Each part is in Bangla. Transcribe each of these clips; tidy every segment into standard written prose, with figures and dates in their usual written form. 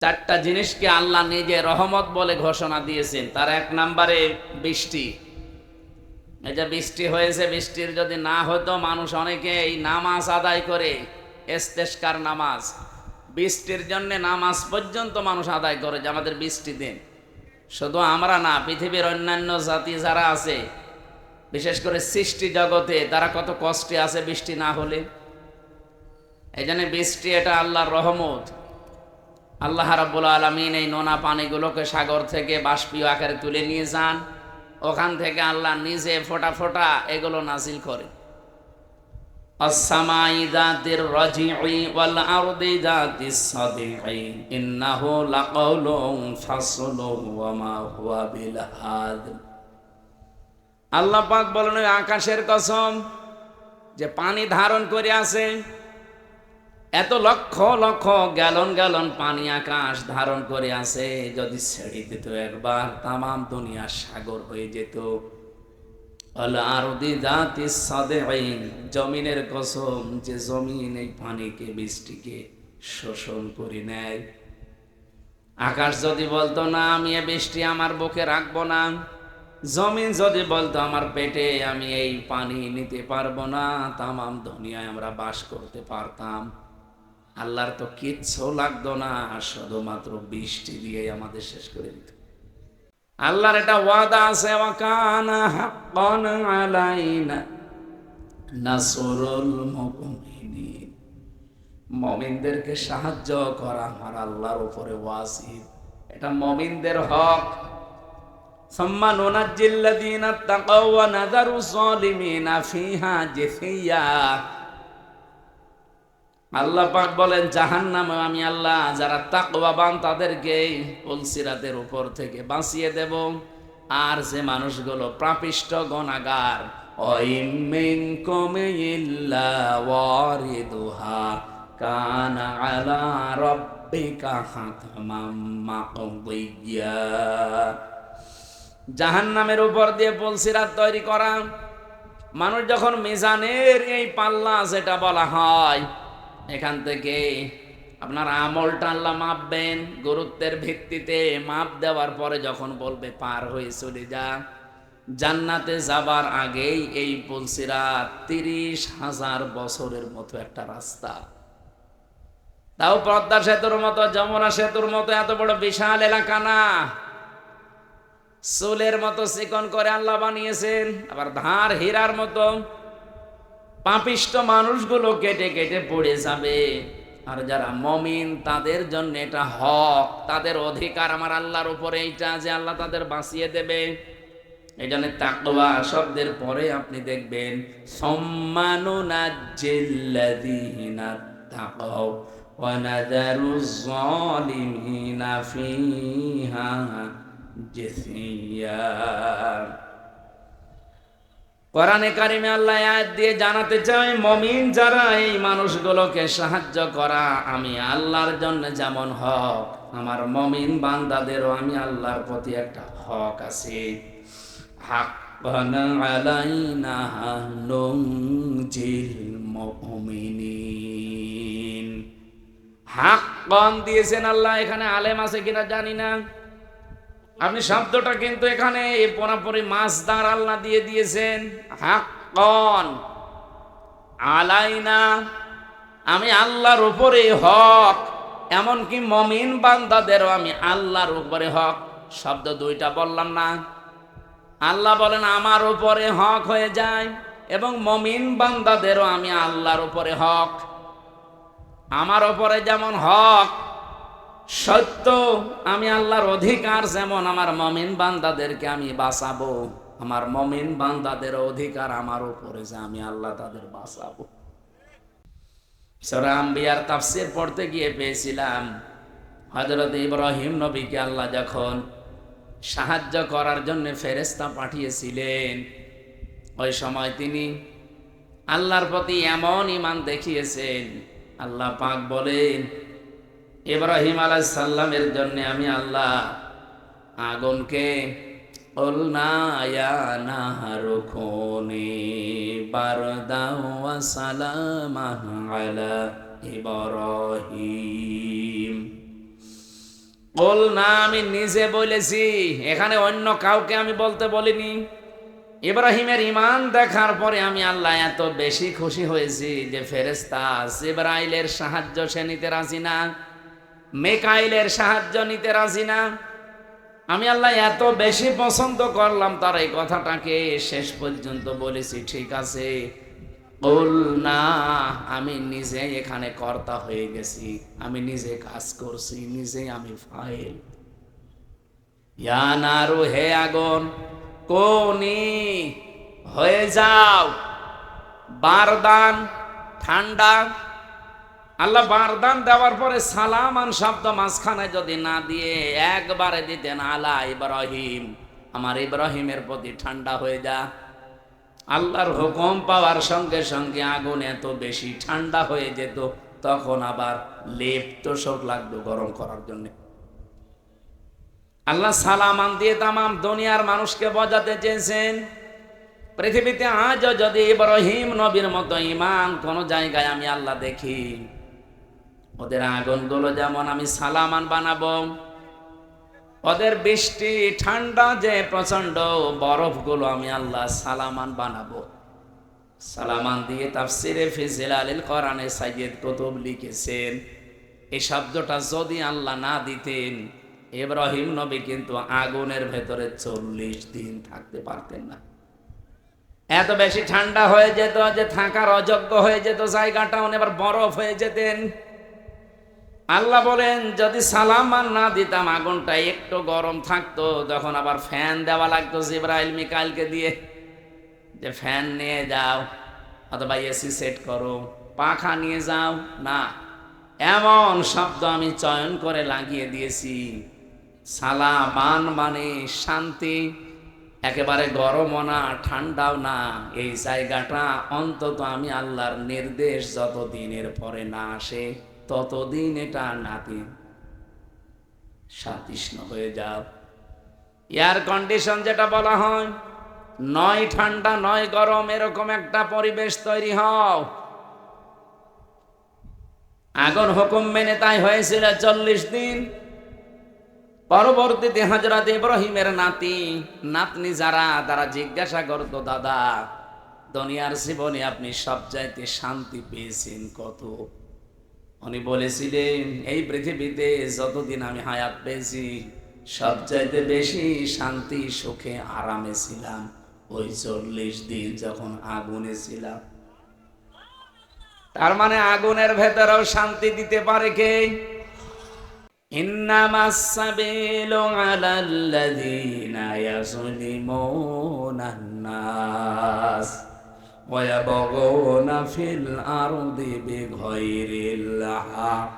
চারটা জিনিসকে আল্লাহ নিজে রহমত বলে ঘোষণা দিয়েছেন। তার এক নম্বরে বৃষ্টি। এই যে বৃষ্টি হয়েছে, বৃষ্টির যদি না হতো মানুষ অনেকে এই নামাজ আদায় করে, ইস্তেসকার নামাজ, বৃষ্টির জন্য নামাজ পর্যন্ত মানুষ আদায় করে যে আমাদের বৃষ্টি দিন। শুধু আমরা না, পৃথিবীর অন্যান্য জাতি যারা আছে, বিশেষ করে সৃষ্টি জগতে, তারা কত কষ্টে আছে বৃষ্টি না হলে। এই জন্য বৃষ্টি এটা আল্লাহর রহমত। আল্লাহ রাব্বুল আলামিন এই নোনা পানিগুলোকে সাগর থেকে বাষ্পীয় আকারে তুলে নিয়ে যান, ওখান থেকে আল্লাহ নিজে ফোঁটা ফোঁটা এগুলো নাজিল করে। আসসামাই যাতির রাজিই ওয়াল আরদি যাতিস সাদিই ইন্নাহু লাকাউলুন ফাসলুন ওয়া মা হুয়া বিল হাযল। আল্লাহ পাক বলেন, ওই আকাশের কসম যে পানি ধারণ করে আছে, এত লক্ষ লক্ষ গ্যালন গ্যালন পানি আকাশ ধারণ করে আছে, যদি ছেড়ে দিত একবার তামাম দুনিয়া সাগর হয়ে যেত। আল আরদি যাতিস সাদিই, জমিনের কসম যে জমিন এই পানিকে, বৃষ্টিকে শোষণ করে নেয়। আকাশ যদি বলতো না আমি এ বৃষ্টি আমার বুকে রাখবো না, জমিন যদি বলতো আমার পেটে আমি এই পানি নিতে পারবো না, তামাম দুনিয়ায় আমরা বাস করতে পারতাম। আল্লাহর তো কিচ্ছু লাগতো না, শুধুমাত্র বৃষ্টি দিয়ে আমাদের শেষ করে দিত। আল্লাহর এটা ওয়াদা আছে, ওয়া কানা হাক্কান আলাইনা নাসরুল মুমিনিন। মুমিনদেরকে সাহায্য করা আমার আল্লাহর উপরে ওয়াজিব, এটা মুমিনদের হক। সুম্মা নুনাজ্জিল্লাযীনা তাকাও ওয়া নাযারু যালিমিনা ফিহা জিসিয়া। আল্লাহ পাক বলেন, জাহান্নামে আমি আল্লাহ যারা তাকওয়াবান তাদেরকে পুলসিরাতের উপর থেকে বাঁচিয়ে দেব। আর যে মানুষগুলো পাপিষ্ঠ গুনাহগার, ওয়াইম মিনকুম ইল্লা ওয়ারিদুহা কানা আলা রাব্বিকা হাতমান মাকদিয়া। জাহান্নামের উপর দিয়ে পুলসিরাত তৈরি করা, মানুষ যখন মিজানের এই পাল্লা যেটা বলা হয়, এখান থেকে আপনার আমলটা আল্লাহ মাপবেন, গুরুত্বের ভিত্তিতে মাপ দেওয়ার পরে যখন বলবে পার হয়ে চলে যা, জান্নাতে যাবার আগেই এই পুলসিরাত 30,000 বছরের মতো একটা রাস্তা। তাও পদ্মা সেতুর মতো, যমুনা সেতুর মতো এত বড় বিশাল এলাকা না, চুলের মতো চিকন করে আল্লাহ বানিয়েছেন। আবার ধার হীরার মতো, পাপিষ্ঠ মানুষগুলো কেটে কেটে পড়ে যাবে। আর যারা মুমিন তাদের জন্য এটা হক, তাদের অধিকার আমার আল্লাহর উপরে এইটা যে আল্লাহ তাদের বাঁচিয়ে দেবে। এই জন্য তাকওয়া শব্দের পরে আপনি দেখবেন সম্মানুনাজ্জিল্লাযীনা তাকাও ওয়া নাযারুজ যালিমিনা ফিহা জিসিয়া। কোরআনে কারিমে আল্লাহ আয়াত দিয়ে জানাতে চায়, মুমিন যারা, এই মানুষগুলোকে সাহায্য করা আমি আল্লাহর জন্য যেমন হক, আমার মুমিন বান্দাদেরও আমি আল্লাহর প্রতি একটা হক আছে। হাক্কান আলাইনা নুনজিল মুমিনিন। হাক্কান দিয়েছেন আল্লাহ, এখানে আলেম আছে কিনা জানি না, আপনি শব্দটা কিন্তু এখানে পুরোপুরি মাসদার আল্লাহ দিয়ে দিয়েছেন। হাক্কান আলাইনা, আমি আল্লাহর উপরে হক, এমনকি মুমিন বান্দাদেরও আমি আল্লাহর উপরে হক। শব্দ দুইটা বললাম না, আল্লাহ বলেন আমার উপরে হক হয়ে যায়, এবং মুমিন বান্দাদেরও আমি আল্লাহর উপরে হক। আমার উপরে যেমন হক সত্য, আমি আল্লাহর অধিকার যেমন আমার মুমিন বান্দাদেরকে আমি বাঁচাবো, আমার মুমিন বান্দাদের অধিকার আমার উপরে যে আমি আল্লাহ তাদের বাঁচাবো। সূরা আম্বিয়ার তাফসীর পড়তে গিয়ে পেয়েছিলাম, হযরত ইব্রাহিম নবীকে আল্লাহ যখন সাহায্য করার জন্য ফেরেশতা পাঠিয়েছিলেন, ওই সময় তিনি আল্লাহর প্রতি এমন ঈমান দেখিয়েছেন, আল্লাহ পাক বলেন ইব্রাহিম আলাইহিস সালামের জন্য আমি আল্লাহ আগুনকে কুলনা ইয়া নাহারু কুনি বারদান ওয়া সালামান আলা ইব্রাহিম। বল না, আমি নিজে বলেছি, এখানে অন্য কাউকে আমি বলতে বলিনি। ইব্রাহিমের ঈমান দেখার পরে আমি আল্লাহ এত বেশি খুশি হয়েছি যে ফেরেশতা জিবরাইলের সাহায্য সে নিতে রাজি না, মিকাইলের সাহায্য নিতে রাজি না। আমি আল্লাহ এত বেশি পছন্দ করলাম তার এই কথাটাকে, শেষ পর্যন্ত বলেছি ঠিক আছে, বল না, আমি নিজে এখানে কর্তা হয়ে গেছি, আমি নিজে কাজ করছি, নিজে আমি ফাইল। ইয়া নারু, হে আগুন, কোনি হয়ে যাও বারদান, ঠান্ডা। আল্লাহ বারদান দেওয়ার পরে সালামান শব্দ মাঝখানে যদি না দিয়ে একবারে দিতেন আলা ইব্রাহিম, আমার ইব্রাহিমের প্রতি ঠান্ডা হয়ে যা। আল্লাহর হুকুম পাওয়ার সঙ্গে সঙ্গে আগুন এত বেশি ঠান্ডা হয়ে যেত, তখন আবার লেপ তোষক লাগতো গরম করার জন্য। আল্লাহ সালামান দিয়ে তামাম দুনিয়ার মানুষকে বোঝাতে চেয়েছেন, পৃথিবীতে আজও যদি ইব্রাহিম নবীর মতো ঈমান কোন জায়গায় আমি আল্লাহ দেখি, ওদের আগুনগুলো যেমন আমি সালামান বানাবো, ওদের বৃষ্টি ঠান্ডা যে প্রচন্ড বরফগুলো আমি আল্লাহ সালামান বানাবো। সালামান দিয়ে তাফসিরে ফি জিলালিল কোরআনে সাইয়্যিদ কুতুব লিখেছেন, এই শব্দটা যদি আল্লাহ না দিতেন, ইব্রাহিম নবী কিন্তু আগুনের ভেতরে 40 দিন থাকতে পারতেন না। এত বেশি ঠান্ডা হয়ে যেত যে থাকার অযোগ্য হয়ে যেত জায়গাটা, এবার বরফ হয়ে যেতেন। আল্লাহ বলেন যদি সালামান না দিতাম, আগুনটা একটু গরম থাকতো, তখন আবার ফ্যান দেওয়া লাগতো জিবরাইল মিকাইলকে দিয়ে, যে ফ্যান নিয়ে যাও অথবা এসি সেট করো, পাখা নিয়ে যাও না। এমন শব্দ আমি চয়ন করে লাগিয়ে দিয়েছি, সালামান মানে শান্তি, একেবারে গরমও না ঠান্ডাও না। এই জায়গাটা অন্তত আমি আল্লাহর নির্দেশ যতদিনের পরে না আসে ততদিন এটা নাতি শাতিষ্ণ হয়ে যাও। এয়ার কন্ডিশন যেটা বলা হয়, নয় ঠান্ডা নয় গরম, এরকম একটা পরিবেশ তৈরি হও। আগুন হুকুম মেনে তাই হয়েছিল 40 দিন। পরবর্তীতে হযরত ইব্রাহিমের নাতি নাতনি যারা, তারা জিজ্ঞাসা করতো, দাদা দুনিয়ার জীবনে আপনি সবচাইতে শান্তি পেয়েছেন কত? উনি বলেছিলেন, এই পৃথিবীতে যতদিন আমি হায়াত পেয়েছি সবচাইতে বেশি শান্তি সুখে আরামে ছিলাম ওই 40 দিন যখন আগুনে ছিলাম। তার মানে আগুনের ভেতরেও শান্তি দিতে পারে কে? ইন্নামাস সাবিলু আলাল্লাযীনা ইয়াযলিমুনান নাস ওয়া ইয়াবগুনা ফিল আরদি বিগাইরিল হক।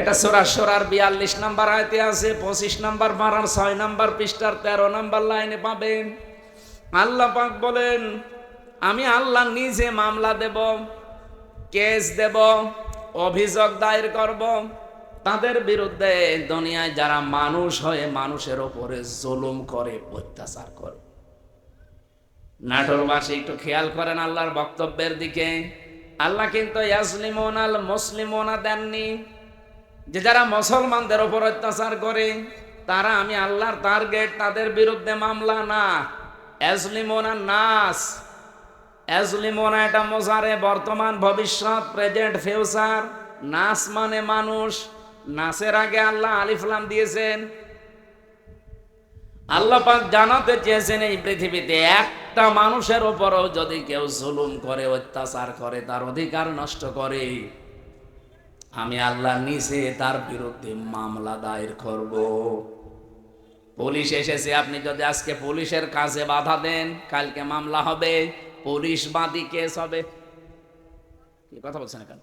এটা সূরা শুরার 42 নম্বর আয়াতে আছে, 25 নম্বর পারার 6 নম্বর পৃষ্ঠার 13 নম্বর লাইনে পাবেন। আল্লাহ পাক বলেন, আমি আল্লাহ নিজে মামলা দেব, কেস দেব, অভিযোগ দায়ের করব তাদের বিরুদ্ধে, দুনিয়ায় যারা মানুষ হয়ে মানুষের উপরে জুলুম করে, অত্যাচার করে। নাটোরবাসী একটু খেয়াল করেন আল্লাহর বক্তব্যের দিকে। আল্লাহ কিন্তু ইয়াজলিমুনাল মুসলিমুনা দেননি, যে যারা মুসলমানদের উপর অত্যাচার করে তারা আমি আল্লাহর টার্গেট, তাদের বিরুদ্ধে মামলা না। ইয়াজলিমুনান নাস, ইয়াজলিমুনা এটা মুজারে, বর্তমান ভবিষ্যৎ, প্রেজেন্ট ফিউচার। নাস মানে মানুষ, নাসের আগে আল্লাহ আলিফ লাম দিয়েছেন। আল্লাহ পাক জানাতে চেয়েছেন, এই পৃথিবীতে একটা মানুষের উপরও যদি কেউ জুলুম করে, অত্যাচার করে, তার অধিকার নষ্ট করে, আমি আল্লাহ নিজে তার বিরুদ্ধে মামলা দায়ের করব। পুলিশ এসেছে, আপনি যদি আজকে পুলিশের কাজে বাধা দেন, কালকে মামলা হবে, পুলিশ বাদী কেস হবে। কি কথা বলছেন এখন?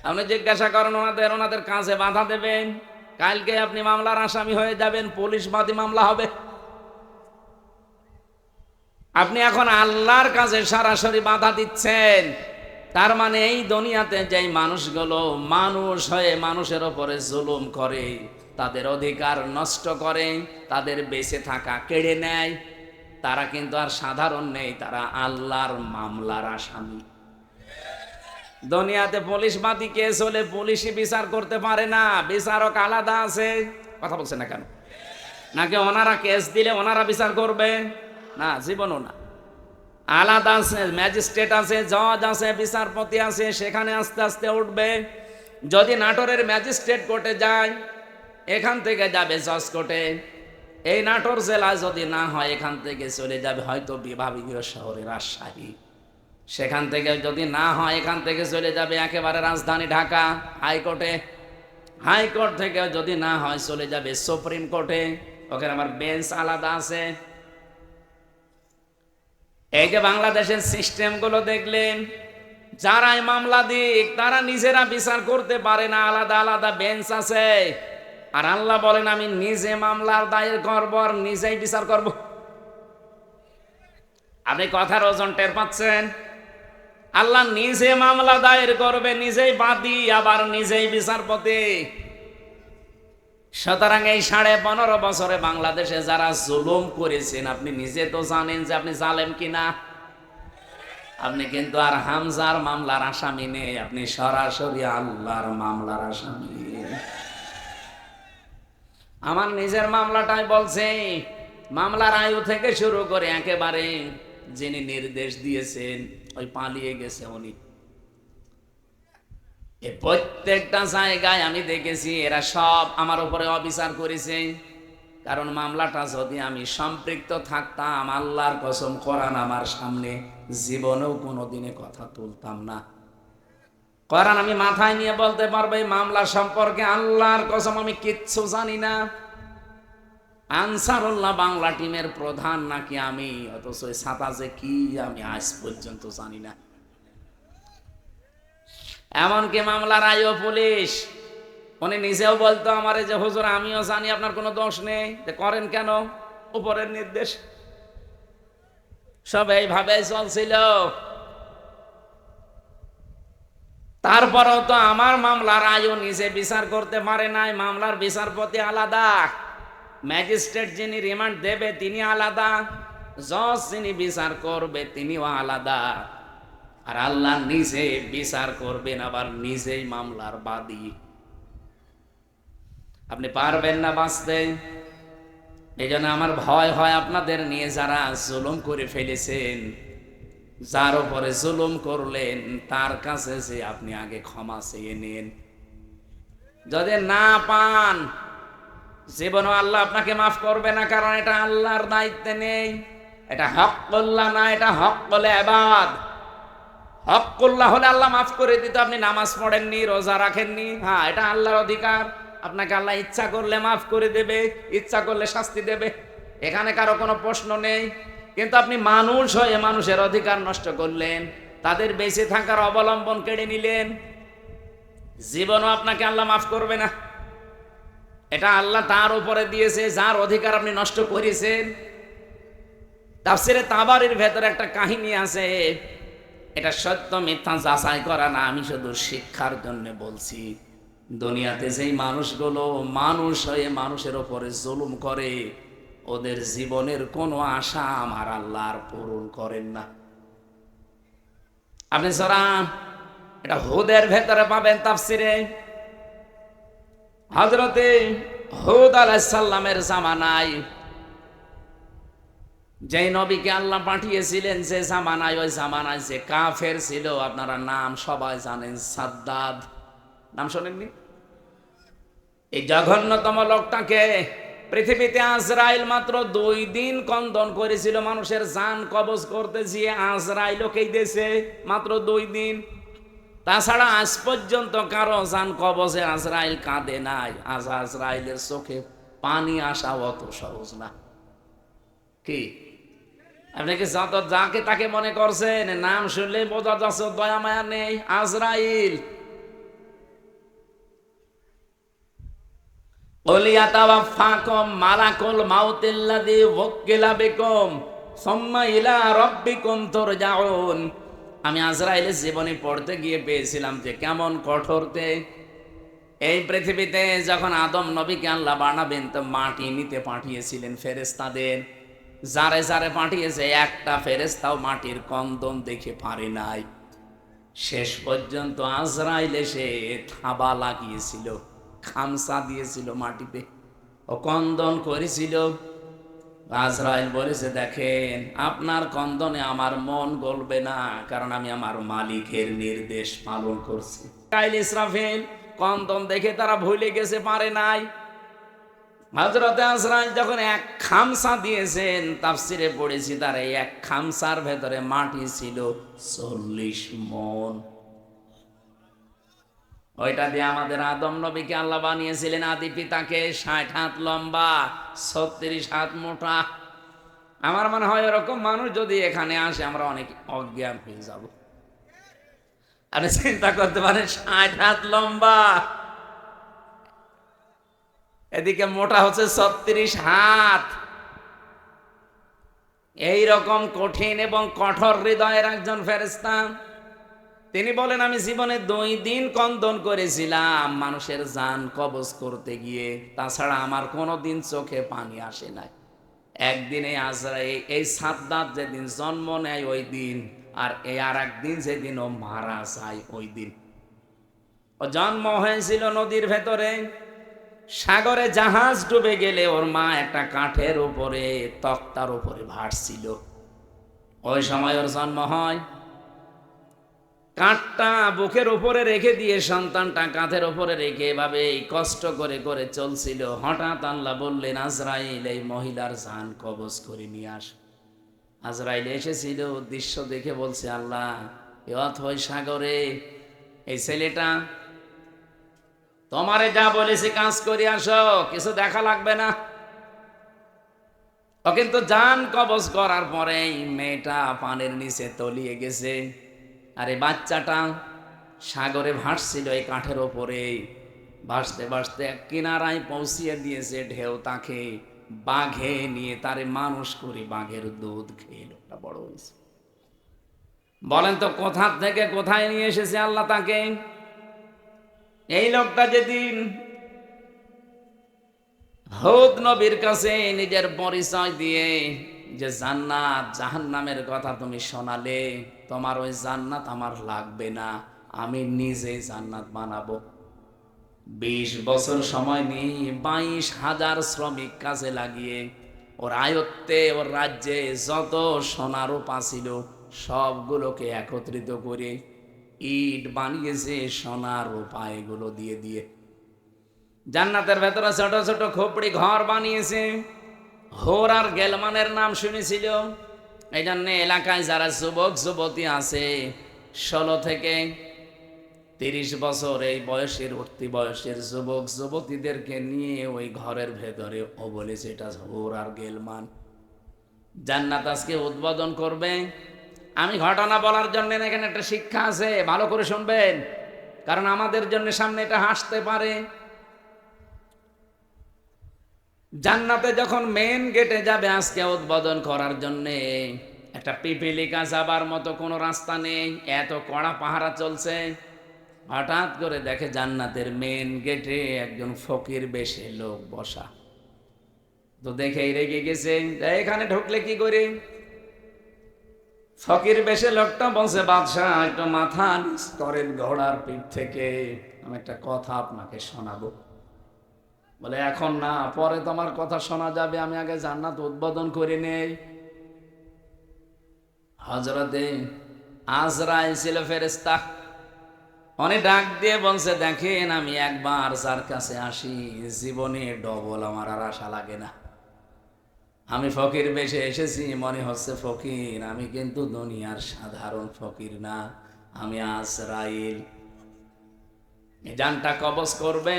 আপনি জিজ্ঞাসা করেন ওনাদের কাজে বাধা দেবেন, কালকে আপনি মামলার আসামি হয়ে যাবেন, পুলিশ বাদী মামলা হবে। আপনি এখন আল্লাহর কাছে সরাসরি বাধা দিচ্ছেন। তার মানে এই দুনিয়াতে যেই মানুষগুলো মানুষ হয়ে মানুষের উপরে জুলুম করে, তাদের অধিকার নষ্ট করে, তাদের বেঁচে থাকা কেড়ে নেয়, তারা কিন্তু আর সাধারণ নেই, তারা আল্লাহর মামলার আসামি। দুনিয়াতে পুলিশবাদী কেস হলে পুলিশই বিচার করতে পারে না, বিচারক আলাদা আছে। কথা বলছে না কেন? নাকি ওনারা কেস দিলে ওনারা বিচার করবে? না, জীবনও না। আলাদা আছে, ম্যাজিস্ট্রেট আছে, জজ আছে, বিচারপতি আছে, সেখানে আস্তে আস্তে উঠবে। যদি নাটোরের ম্যাজিস্ট্রেট কোর্টে যায়, এখান থেকে যাবে জজ কোর্টে। এই নাটোর জেলায় যদি না হয়, এখান থেকে চলে যাবে হয়তো বিভাগীয় শহরে রাজশাহী। সেখান থেকে যদি না হয়, এখান থেকে চলে যাবে একেবারে রাজধানী ঢাকা হাইকোর্টে। হাইকোর্ট থেকে যদি না হয়, চলে যাবে সুপ্রিম কোর্টে। ওখানে আমার বেঞ্চ আলাদা আছে। এই যে বাংলাদেশের সিস্টেমগুলো দেখলেন, যারাই মামলা দিক তারা নিজেরা বিচার করতে পারে না, আলাদা আলাদা বেঞ্চ আছে। আর আল্লাহ বলেন, আমি নিজে মামলার দায়ের করব আর নিজেই বিচার করব। আপনি কথার ওজন টের পাচ্ছেন? আল্লাহ নিজে মামলা দায়ের করবে, নিজেই বাদী, আবার নিজেই বিচারপতি। সুতরাং এই 15.5 বছরে বাংলাদেশে যারা জুলুম করেছেন, আপনি নিজে তো জানেন যে আপনি জালেম কিনা। আপনি কিন্তু আর হামজার মামলার আসামি নেই, আপনি সরাসরি আল্লাহর মামলার আসামি। আমার নিজের মামলাটাই বলছে, মামলার আয়ু থেকে শুরু করে একেবারে যিনি নির্দেশ দিয়েছেন ওই পালিয়ে গেছে উনি। এই প্রত্যেকটা জায়গায় আমি দেখেছি এরা সব আমার উপরে অবিচার করেছে। কারণ মামলাটা যদি আমি সম্পৃক্ত থাকতাম, আল্লাহর কসম, কোরআন আমার সামনে, জীবনেও কোনোদিনে কথা তুলতাম না। কোরআন আমি মাথায় নিয়ে বলতে পারবো এই মামলা সম্পর্কে আল্লাহর কসম আমি কিচ্ছু জানি না। আনসারুল্লাহ বাংলা টিমের প্রধান নাকি আমি, অথচ ছাতা যে কি আমি আজ পর্যন্ত জানি না। এমনকি মামলার আইও পুলিশ, উনি নিজেও বলতো আমারে যে হুজুর আমিও জানি আপনার কোনো দোষ নেই, করেন কেন? উপরের নির্দেশ। সব এইভাবে চলছিল। তারপরেও তো আমার মামলার আইও নিজে বিচার করতে পারে নাই। মামলার বিচারপতি আলাদা, ম্যাজিস্ট্রেট যিনি রিমান্ড দেবে তিনি আলাদা, জজ যিনি বিচার করবে তিনিও আলাদা। আর আল্লাহ নিজে বিচার করবেন, আবার নিজেই মামলার বাদী। আপনি পারবেন না বাঁচতে। এই জন্য আমার ভয় হয় আপনাদের নিয়ে, যারা জুলুম করে ফেলেছেন, যার উপরে জুলুম করলেন তার কাছে যে আপনি আগে ক্ষমা চেয়ে নিন। যদি না পান, জীবনও আল্লাহ আপনাকে মাফ করবে না, কারণ এটা আল্লাহর দায়িত্বে নেই। এটা হক্কুল্লাহ না, এটা হক্কুল ইবাদ। হক্কুল্লাহ হলে আল্লাহ মাফ করে দিত। আপনি নামাজ পড়েননি, রোজা রাখেননি, হ্যাঁ, এটা আল্লাহর অধিকার। আপনাকে আল্লাহ ইচ্ছা করলে মাফ করে দেবে, ইচ্ছা করলে শাস্তি দেবে, এখানে কারো কোনো প্রশ্ন নেই। কিন্তু আপনি মানুষ হয়ে মানুষের অধিকার নষ্ট করলেন, তাদের বেঁচে থাকার অবলম্বন কেড়ে নিলেন, জীবনও আপনাকে আল্লাহ মাফ করবে না। এটা আল্লাহ তার উপরে দিয়েছে যার অধিকার আপনি নষ্ট করেছেন। তাফসিরে তাবারির ভেতরে একটা কাহিনী আছে, এটা সত্য মিথ্যা যাচাই করা না, আমি শুধু শিক্ষার জন্য বলছি। দুনিয়াতে যেই মানুষগুলো মানুষ হয়ে মানুষের উপরে জুলুম করে, ওদের জীবনের কোনো আশা আমার আল্লাহ আর পূরণ করেন না। আপনি যারা এটা হুদের ভেতরে পাবেন তাফসিরে, হযরতে হুদ আলাইহিস সালামের জামানায় যেই নবীকে আল্লাহ পাঠিয়েছিলেন, যে জামানায়, ওই জামানায় যে কাফের ছিল, আপনারা নাম সবাই জানেন, সাদ্দাদ। নাম শোনেননি? এই জঘন্যতম লোকটাকে পৃথিবীতে আজরাইল মাত্র 2 দিন কন্দন করেছিল মানুষের জান কবজ করতে গিয়ে। আজরাইলকেই দিয়েছে মাত্র 2 দিন। তাছাড়া আজ পর্যন্ত কারো জান কবজে আজরাইল কাঁদে নাই। আজরাইলের চোখে পানি আসা অত সহজ না। কি আপনি কি যত যাকে তাকে মনে করছেন? নাম শুনলে বোঝা যাচ্ছে দয়া মায়া নেই। আজরাইল ওলিয়াতাওয়াফাকুম মালাকুল মাউতিল্লাযী ওয়াক্কিলা বিকুম সুম্মা ইলা রাব্বিকুম তুরজাউন। আমি আজরাইলের জীবনী পড়তে গিয়ে পেয়েছিলাম যে কেমন কঠোরতে। এই পৃথিবীতে যখন আদম নবীকে আল্লাহ বানাবেন, তো মাটি নিতে পাঠিয়েছিলেন ফেরেশতাদের। যারে যারে পাঠিয়েছে, একটা ফেরেশতাও মাটির কন্দন দেখে পারে নাই। শেষ পর্যন্ত আজরাইল এসে থাবা লাগিয়েছিল, খামসা দিয়েছিল মাটিতে, ও কন্দন করেছিল। আজরাইল বলেছে, দেখেন আপনার কন্দনে আমার মন গলবে না, কারণ আমি আমার মালিকের নির্দেশ পালন করছি। কাইল ইসরাফিল কন্দন দেখে তারা ভুলে গেছে, পারে নাই। হযরত আজরাইল যখন এক খামসা দিয়েছেন, তাফসিরে পড়েছি তার এই এক খামসার ভেতরে মাটি ছিল 40 মণ। ওইটা দিয়ে আমাদের আদম নবীকে আল্লাহ বানিয়েছিলেন, আদি পিতাকে। 60 হাত লম্বা, 36 হাত মোটা। আমার মনে হয় এরকম মানুষ যদি এখানে আসে, আমরা অনেক অজ্ঞান হয়ে যাব। আপনি চিন্তা করতে পারেন, 60 হাত লম্বা, এদিকে মোটা হচ্ছে 36 হাত। এই রকম কঠিন এবং কঠোর হৃদয়ের একজন ফেরেশতা। তিনি বলেন, আমি জীবনে 2 দিন কন্দন করেছিলাম মানুষের জান কবজ করতে গিয়ে, তাছাড়া আমার কোনোদিন চোখে পানি আসে নাই। একদিনে আজরাইল এই সাদ্দাত যেদিন জন্ম নেয় ওই দিন, আর এই আর একদিন যেদিন ও মারা যায় ওই দিন। ও জন্ম হয়েছিল নদীর ভেতরে, সাগরে জাহাজ ডুবে গেলে ওর মা একটা কাঠের উপরে, তক্তার উপরে ভাসছিল। ওই সময় ওর জন্ম হয়। কাঠটা বুকের উপরে রেখে দিয়ে সন্তানটা কাঁধের উপরে রেখে এভাবে কষ্ট করে করে চলছিল। হঠাৎ আল্লাহ বললেন, আজরাইল এই মহিলার জান কবজ করে নিয়ে আস। আজরাইল এসেছিল, দৃশ্য দেখে বলছে, আল্লাহ এ অথই সাগরে এই ছেলেটা, তোমারে যা বলেছি কাজ করে আসো, কিছু দেখা লাগবে না। ও কিন্তু জান কবজ করার পরে মেয়েটা পানির নিচে তলিয়ে গেছে, আর এই বাচ্চাটা সাগরে ভাসছিল এই কাঠের ওপরে। ভাসতে ভাসতে এক কিনারায় পৌঁছিয়ে দিয়েছে ঢেউ তাকে। বাঘে নিয়ে তারে মানুষ করে বাঘের দুধ খেয়ে লোকটা বড় হয়েছে। বলেন তো কোথা থেকে কোথায় নিয়ে এসেছে আল্লাহ তাকে? এই লোকটা যেদিন হুদ নবীর কাছে নিজের পরিচয় দিয়ে যে জান্নাত জাহান্নামের কথা তুমি শোনালে, তোমার ওই জান্নাত আমার লাগবে না, আমি নিজে জান্নাত বানাবো। 20 বছর সময় নিয়ে 22,000 শ্রমিক কাজে লাগিয়ে ওর আয়ত্তে, ওর রাজ্যে যত সোনা রূপা ছিল সবগুলোকে একত্রিত করে ইট বানিয়েছে সোনা রূপা এগুলো দিয়ে দিয়ে। জান্নাতের ভেতরে ছোট ছোট খোপড়ি ঘর বানিয়েছে। হোর আর গেলমানের নাম শুনেছিল। এই জন্য এলাকায় যারা যুবক যুবতী আছে 16 থেকে 30 বছর এই বয়সের উঠতি বয়সের যুবক যুবতীদেরকে নিয়ে ওই ঘরের ভেতরে ও বলেছে এটা হোর আর গেলমান। জান্নাত আজকে উদ্বোধন করবে। আমি ঘটনা বলার জন্য এখানে একটা শিক্ষা আছে, ভালো করে শুনবেন, কারণ আমাদের জন্য সামনে এটা হাসতে পারে। জান্নাতে যখন মেন গেটে যাবে আজকে উদ্বোধন করার জন্য, একটা পিপিলিকা যাবার মতো কোনো রাস্তা নেই, এত কড়া পাহারা চলছে। হঠাৎ করে দেখে জান্নাতের মেন গেটে একজন ফকির বেশে লোক বসা। তো দেখেই রেগে গেছে, এখানে ঢুকলে কি করে? ফকির বেশে লোকটা বলছে, বাদশাহ একটু মাথা নিচ করেন ঘোড়ার পিঠ থেকে, আমি একটা কথা আপনাকে শোনাবো। বলে এখন না, পরে তোমার কথা শোনা যাবে, আমি আগে জান্নাত উদ্বোধন করে নেই। হযরতে আজরাইল ছিল ফেরেশতা। অনেক ডাক দিয়ে বলছে, দেখেন আমি একবার যার কাছে আসি জীবনে ডবল আমার আর আশা লাগে না। আমি ফকির বেশে এসেছি, মনে হচ্ছে ফকির, আমি কিন্তু দুনিয়ার সাধারণ ফকির না, আমি আজরাইল। এই জানটা কবজ করবে।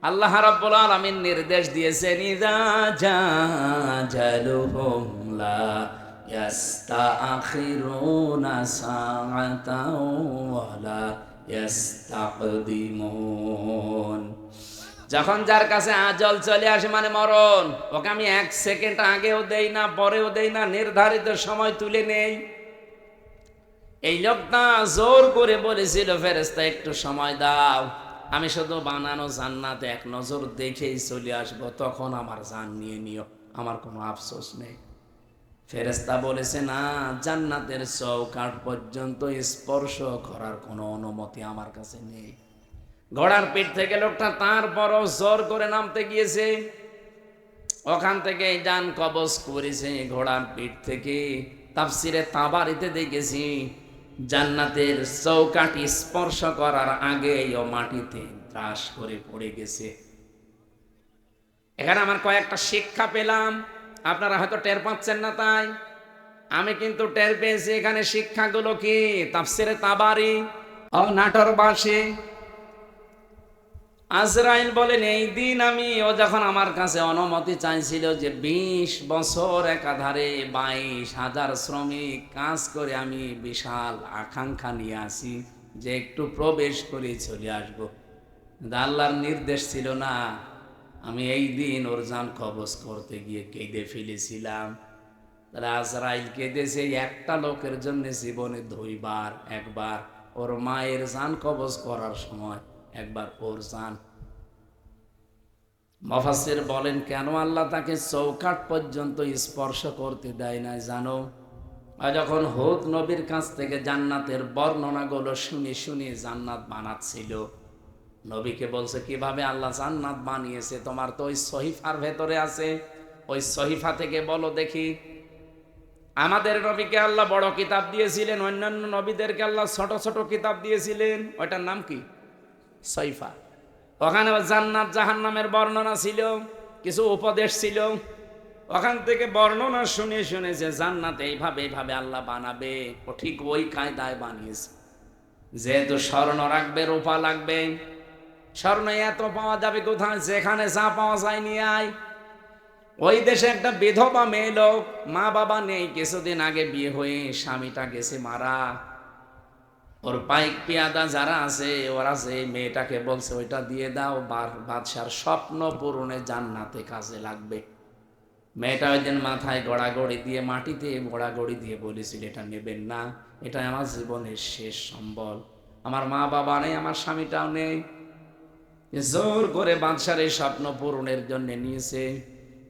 আল্লাহ রাব্বুল আলামিন নির্দেশ দিয়েছেন, ইযা জাজালুহুম লা ইস্তাখিরুনা সাআতাও ওয়া লা ইস্তাকদিমুন। যখন যার কাছে আজল চলে আসে, মানে মরণ, ওকে আমি 1 সেকেন্ড আগেও দেই না, পরেও দেই না, নির্ধারিত সময় তুলে নেই। এই লোকটা জোর করে বলেছিল, ফেরেশতা একটু সময় দাও, আমি শুধু বানানো জান্নাতে এক নজর দেখেই চলে আসবো, তখন আমার জান নিয়ে নিও, আমার কোনো আফসোস নেই। ফেরেশতা বলেছে, না, জান্নাতের চৌকাঠ পর্যন্ত স্পর্শ করার কোনো অনুমতি আমার কাছে নেই। ঘোড়ার পিঠ থেকে লোকটা তারপরও জোর করে নামতে গিয়েছে, ওখান থেকে যান কবজ করেছে ঘোড়ার পিঠ থেকে। তাফসিরে তাবারিতে দেখেছি জান্নাতের চৌকাঠি স্পর্শ করার আগেই ও মাটিতে ত্রাস করে পড়ে গেছে। এখানে আমার কয়েকটা শিক্ষা পেলাম, আপনারা হয়তো টের পাচ্ছেন না, তাই আমি কিন্তু টের পেয়েছি। এখানে শিক্ষাগুলো কি? তাফসিরে তাবারি ও নাটোরবাসী আজরাইল বলেন, এই দিন ও যখন আমার কাছে অনুমতি চাইছিল যে 20 বছর একাধারে 22,000 শ্রমিক কাজ করে আমি বিশাল আকাঙ্ক্ষা নিয়ে আসি যে একটু প্রবেশ করে চলে আসবো, আল্লাহর নির্দেশ ছিল না। আমি এই দিন ওর জান কবজ করতে গিয়ে কেঁদে ফেলেছিলাম। তাহলে আজরাইল কেঁদেছে একটা লোকের জন্য জীবনে 2 বার, একবার ওর মায়ের জান কবজ করার সময়, একবার ওর জান। মুফাসসির বলেন, কেন আল্লাহ তাকে চৌকাঠ পর্যন্ত স্পর্শ করতে দেয় না জানো? আর যখন হুদ নবীর কাছ থেকে জান্নাতের বর্ণনাগুলো শুনে শুনে জান্নাত বানাচ্ছিল, নবীকে বলছে, কিভাবে আল্লাহ জান্নাত বানিয়েছে তোমার তো ওই সহিফার ভেতরে আছে, ওই সহিফা থেকে বলো দেখি। আমাদের নবীকে আল্লাহ বড় কিতাব দিয়েছিলেন, অন্যান্য নবীদেরকে আল্লাহ ছোট ছোট কিতাব দিয়েছিলেন, ওইটার নাম কি? সহিফা। ওখানে জান্নাত জাহান্নামের বর্ণনা ছিল, কিছু উপদেশ ছিল। ওখান থেকে বর্ণনা শুনে শুনে যে জান্নাত এইভাবে এইভাবে আল্লাহ বানাবে, ও ঠিক ওই কায়দায় বানিয়েছে। যেহেতু স্বর্ণ রাখবে, রূপা লাগবে, স্বর্ণ এত পাওয়া যাবে কোথায়? যেখানে যা পাওয়া যায় নিয়ে আয়। ওই দেশে একটা বিধবা মেয়ে লোক, মা বাবা নেই, কিছুদিন আগে বিয়ে হয়ে স্বামীটা গেছে মারা। ওর পাইক পিয়াদা যারা আছে ওরা যে মেয়েটাকে বলছে ওইটা দিয়ে দাও, বাদশার স্বপ্ন পূরণে জান্নাতে কাজে লাগবে। মেয়েটা ওই দিন মাথায় গড়াগড়ি দিয়ে, মাটিতে গড়াগড়ি দিয়ে বলেছিল, এটা নেবেন না, এটা আমার জীবনের শেষ সম্বল, আমার মা বাবা নেই, আমার স্বামীটাও নেই। জোর করে বাদশার এই স্বপ্ন পূরণের জন্য নিয়েছে।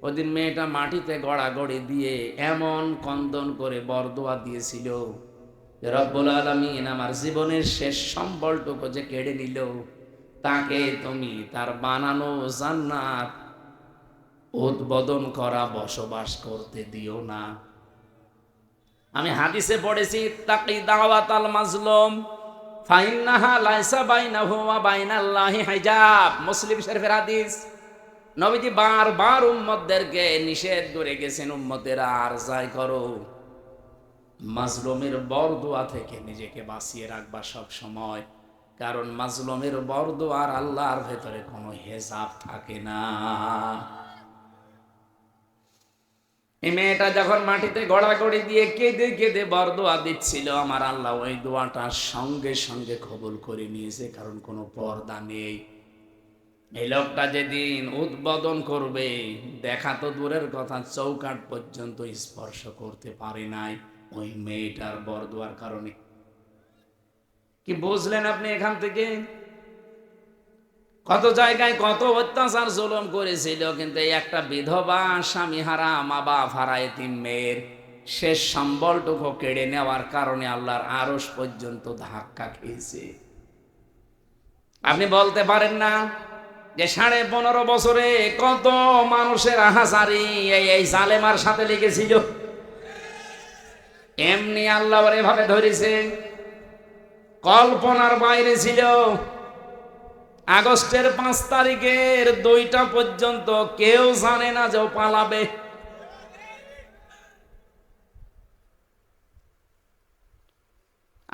ওদিন মেয়েটা মাটিতে গড়াগড়ি দিয়ে এমন কন্দন করে বরদোয়া দিয়েছিল, রব্বুল আলামিন আমার জীবনের শেষ সম্বলটুকু যে কেড়ে নিল, তাকে তুমি তার বানানো জান্নাত উদ্বোধন করা বসবাস করতে দিও না। আমি হাদিসে পড়েছি, তাকি দাওয়াতাল মাজলুম ফাইন্নাহা লাইসা বাইনাহু ওয়া বাইনাল্লাহি হিজাব। মুসলিম শরীফের হাদিস। নবীজি বারবার উম্মতদেরকে নিষেধ করে গেছেন, উম্মতেরা আর যাই করো, মাজলুমের বরদোয়া থেকে নিজেকে বাঁচিয়ে রাখবা সব সময়, কারণ মাজলুমের বরদোয়ার আল্লাহর ভেতরে কোনো হিসাব থাকে না। এই মেয়েটা যখন মাটিতে গড়াগড়ি দিয়ে কেঁদে কেঁদে বরদোয়া দিচ্ছিল, আমার আল্লাহ ওই দোয়াটা সঙ্গে সঙ্গে কবুল করে নিয়েছে, কারণ কোনো পর্দা নেই। এই লোকটা যেদিন উদ্বোধন করবে, দেখা তো দূরের কথা, চৌকাঠ পর্যন্ত স্পর্শ করতে পারে নাই ওই মেয়েটার বরদোয়ার কারণে। কি বুঝলেন আপনি এখান থেকে? কত জায়গায় কত অত্যাচার জুলুম করেছিল, কিন্তু এই একটা বিধবা, স্বামী হারা, মা বাপ হারা এতিম মেয়ের শেষ সম্বলটুকু কেড়ে নেওয়ার কারণে আল্লাহর আরশ পর্যন্ত ধাক্কা খেয়েছে। আপনি বলতে পারেন না যে 15.5 বছরে কত মানুষের আহাজারি এই জালেমার সাথে লেগেছিল? এমনি আল্লাহ এভাবে ধরেছে, কল্পনার বাইরে ছিল। আগস্টের 5 তারিখের 2টা পর্যন্ত কেউ জানে না যে ও পালাবে।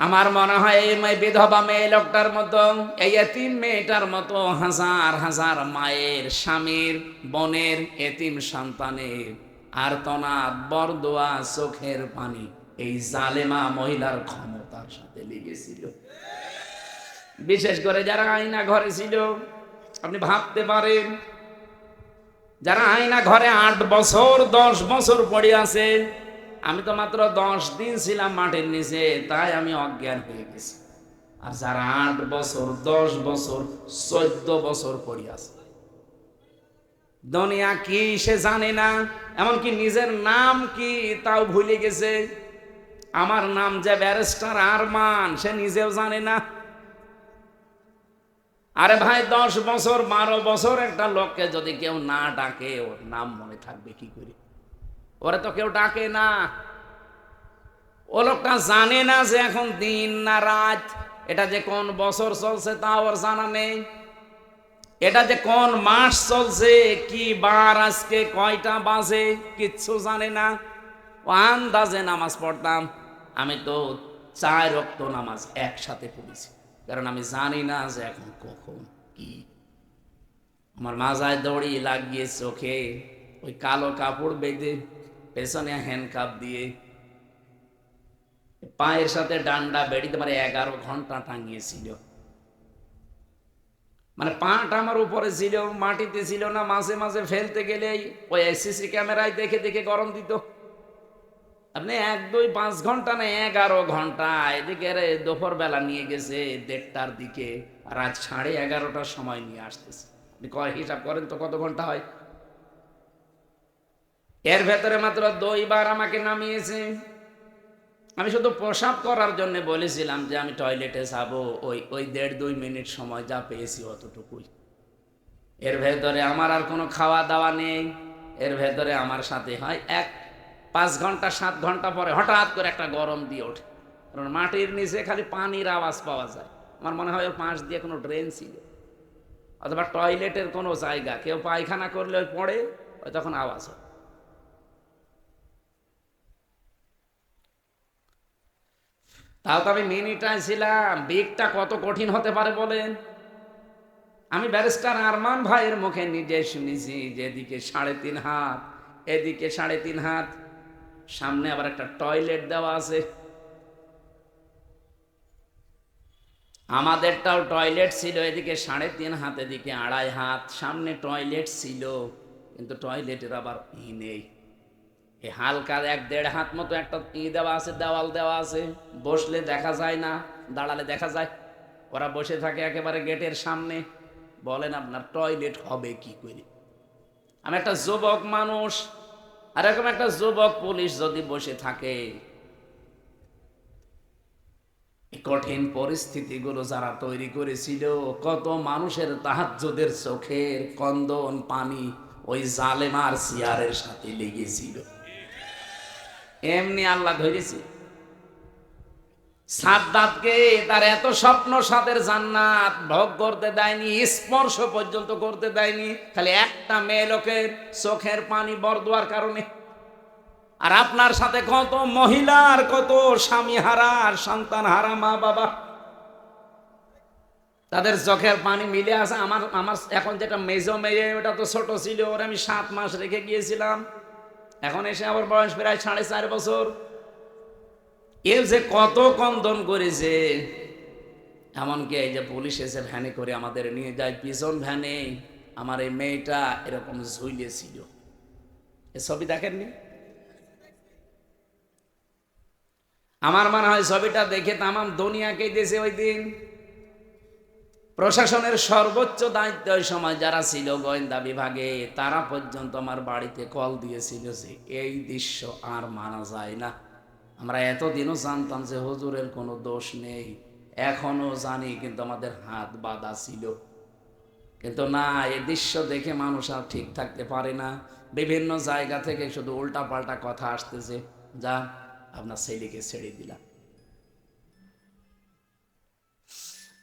আমার মনে হয় এই বিধবা মেয়ে লোকটার মতো, এই এতিম মেয়েটার মতো হাজার হাজার মায়ের, স্বামীর, বোনের, এতিম সন্তানের আর্তনাদ, বরদোয়া, চোখের পানি এই জালেমা মহিলার ক্ষমতার সাথে লেগেছিল। বিশেষ করে যারা আয়না ঘরে ছিল, আপনি ভাবতে পারেন, যারা আয়না ঘরে 8 বছর 10 বছর পড়ে আছে। আমি তো মাত্র 10 দিন ছিলাম মাটির নিচে, তাই আমি অজ্ঞান হয়ে গেছি। আর যারা 8 বছর 10 বছর 14 বছর পড়ে আছে, দুনিয়া কি সে জানে না, এমনকি নিজের নাম কি তাও ভুলে গেছে। আমার নাম যে ব্যারিস্টার আরমান, সে নিজেও জানে না। আরে ভাই, 10 বছর 12 বছর একটা লোককে যদি কেউ না ডাকে, ওর নাম মনে থাকবে কি করে? ওরে তো কেউ ডাকে না। ও লোকটা জানে না যে এখন দিন না রাত, এটা যে কোন বছর চলছে তা ওর জানা নেই, এটা যে কোন মাস চলছে, কি বার আজকে, কয়টা বাজে, কিচ্ছু জানে না। ও আন্দাজে নামাজ পড়তাম। আমি তো 4 ওয়াক্ত নামাজ একসাথে পড়েছি, কারণ আমি জানি না যে এখন কখন কি। আমার মাজায় দড়ি লাগিয়ে চোখে ওই কালো কাপড় বেঁধে, পেছনে হ্যান্ডকাপ দিয়ে, পায়ের সাথে ডান্ডা বেড়িতে মানে 11 ঘন্টা টাঙিয়েছিল। মানে পাটা আমার উপরে ছিল, মাটিতে ছিল না। মাঝে মাঝে ফেলতে গেলে ওই সিসি ক্যামেরায় দেখে দেখে গরম দিত। আপনি 1 2 5 ঘন্টা না, 11 ঘন্টা। এদিকে দুপুর বেলা নিয়ে গেছে 1:30টার দিকে, রাত 11:30টার সময় নিয়ে আসতেছে। আপনি হিসাব করেন তো কত ঘন্টা হয়। এর ভেতরে মাত্র 2 বার আমাকে নামিয়েছে। আমি শুধু প্রসাব করার জন্য বলেছিলাম যে আমি টয়লেটে যাবো, ওই 1.5 2 মিনিট সময় যা পেয়েছি অতটুকুই। এর ভেতরে আমার আর কোনো খাওয়া দাওয়া নেই। এর ভেতরে আমার সাথে হয় 5 ঘন্টা 7 ঘন্টা পরে হঠাৎ করে একটা গরম দিয়ে ওঠে, কারণ মাটির নিচে খালি পানির আওয়াজ পাওয়া যায়। আমার মনে হয় ওর পাশ দিয়ে কোনো ড্রেন ছিল, অথবা টয়লেটের কোনো জায়গা, কেউ পায়খানা করলে ওই পড়ে, ওই তখন আওয়াজ হয়। তাও তো আমি মিনিটায় ছিলাম। বিগটা কত কঠিন হতে পারে বলেন। আমি ব্যারিস্টার আরমান ভাইয়ের মুখে নিজে শুনেছি যে এদিকে 3.5 হাত, এদিকে 3.5 হাত, সামনে আবার একটা টয়লেট দেওয়া আছে। আমাদেরটাও টয়লেট ছিল, এদিকে 3.5 হাত, এদিকে 2.5 হাত, সামনে টয়লেট ছিল, কিন্তু টয়লেটের আবার নেই। এই হালকা 1 1.5 হাত মতো একটা দেওয়া আছে, দেওয়াল দেওয়া আছে। বসলে দেখা যায় না, দাঁড়ালে দেখা যায়। ওরা বসে থাকে একেবারে গেটের সামনে। বলেন আপনার টয়লেট হবে কি করে? আমি একটা যুবক মানুষ, আর এরকম একটা যুবক পুলিশ যদি বসে থাকে, কঠিন পরিস্থিতিগুলো যারা তৈরি করেছিল, কত মানুষের তাহাজ্জুদের চোখের কন্দন পানি ওই জালেমার চেয়ারের সাথে লেগেছিল। এমনি আল্লাহ ধরেছি। সাদ্দাতকে তার এত স্বপ্ন সাদের জান্নাত ভোগ করতে দেয়নি, স্পর্শ পর্যন্ত করতে দেয়নি, খালি একটা মেয়ে লোকের চোখের পানি বরদোয়ার কারণে। আর আপনার সাথে কত মহিলার, কত স্বামী হারা আর সন্তান হারা মা বাবা, তাদের চোখের পানি মিলে আছে। আমার এখন যেটা মেজো মেয়ে, ওটা তো ছোট ছিল, ওর আমি 7 মাস রেখে গিয়েছিলাম। এখন এসে আমার বয়স প্রায় 4.5 বছর। এর যে কত কন্দন করেছে। এমনকি এই যে পুলিশ এসে ভ্যানে করে আমাদের নিয়ে যায়, পিছন ভ্যানে আমার এই মেয়েটা এরকম ঝুলিয়েছিল। এ ছবি দেখেননি? আমার মনে হয় ছবিটা দেখে তামাম দুনিয়াকে দিয়েছে ওই দিন। প্রশাসনের সর্বোচ্চ দায়িত্ব ওই সময় যারা ছিল গোয়েন্দা বিভাগে, তারা পর্যন্ত আমার বাড়িতে কল দিয়েছিল যে এই দৃশ্য আর মানা যায় না। আমরা এতদিনও জানতাম যে হুজুরের কোনো দোষ নেই, এখনো জানি, কিন্তু আমাদের হাত বাঁধা ছিল। কিন্তু না, এই দৃশ্য দেখে মানুষ আর ঠিক থাকতে পারে না। বিভিন্ন জায়গা থেকে শুধু উল্টা পাল্টা কথা আসতেছে, যা আপনার ছেলেকে ছেড়ে দিলাম।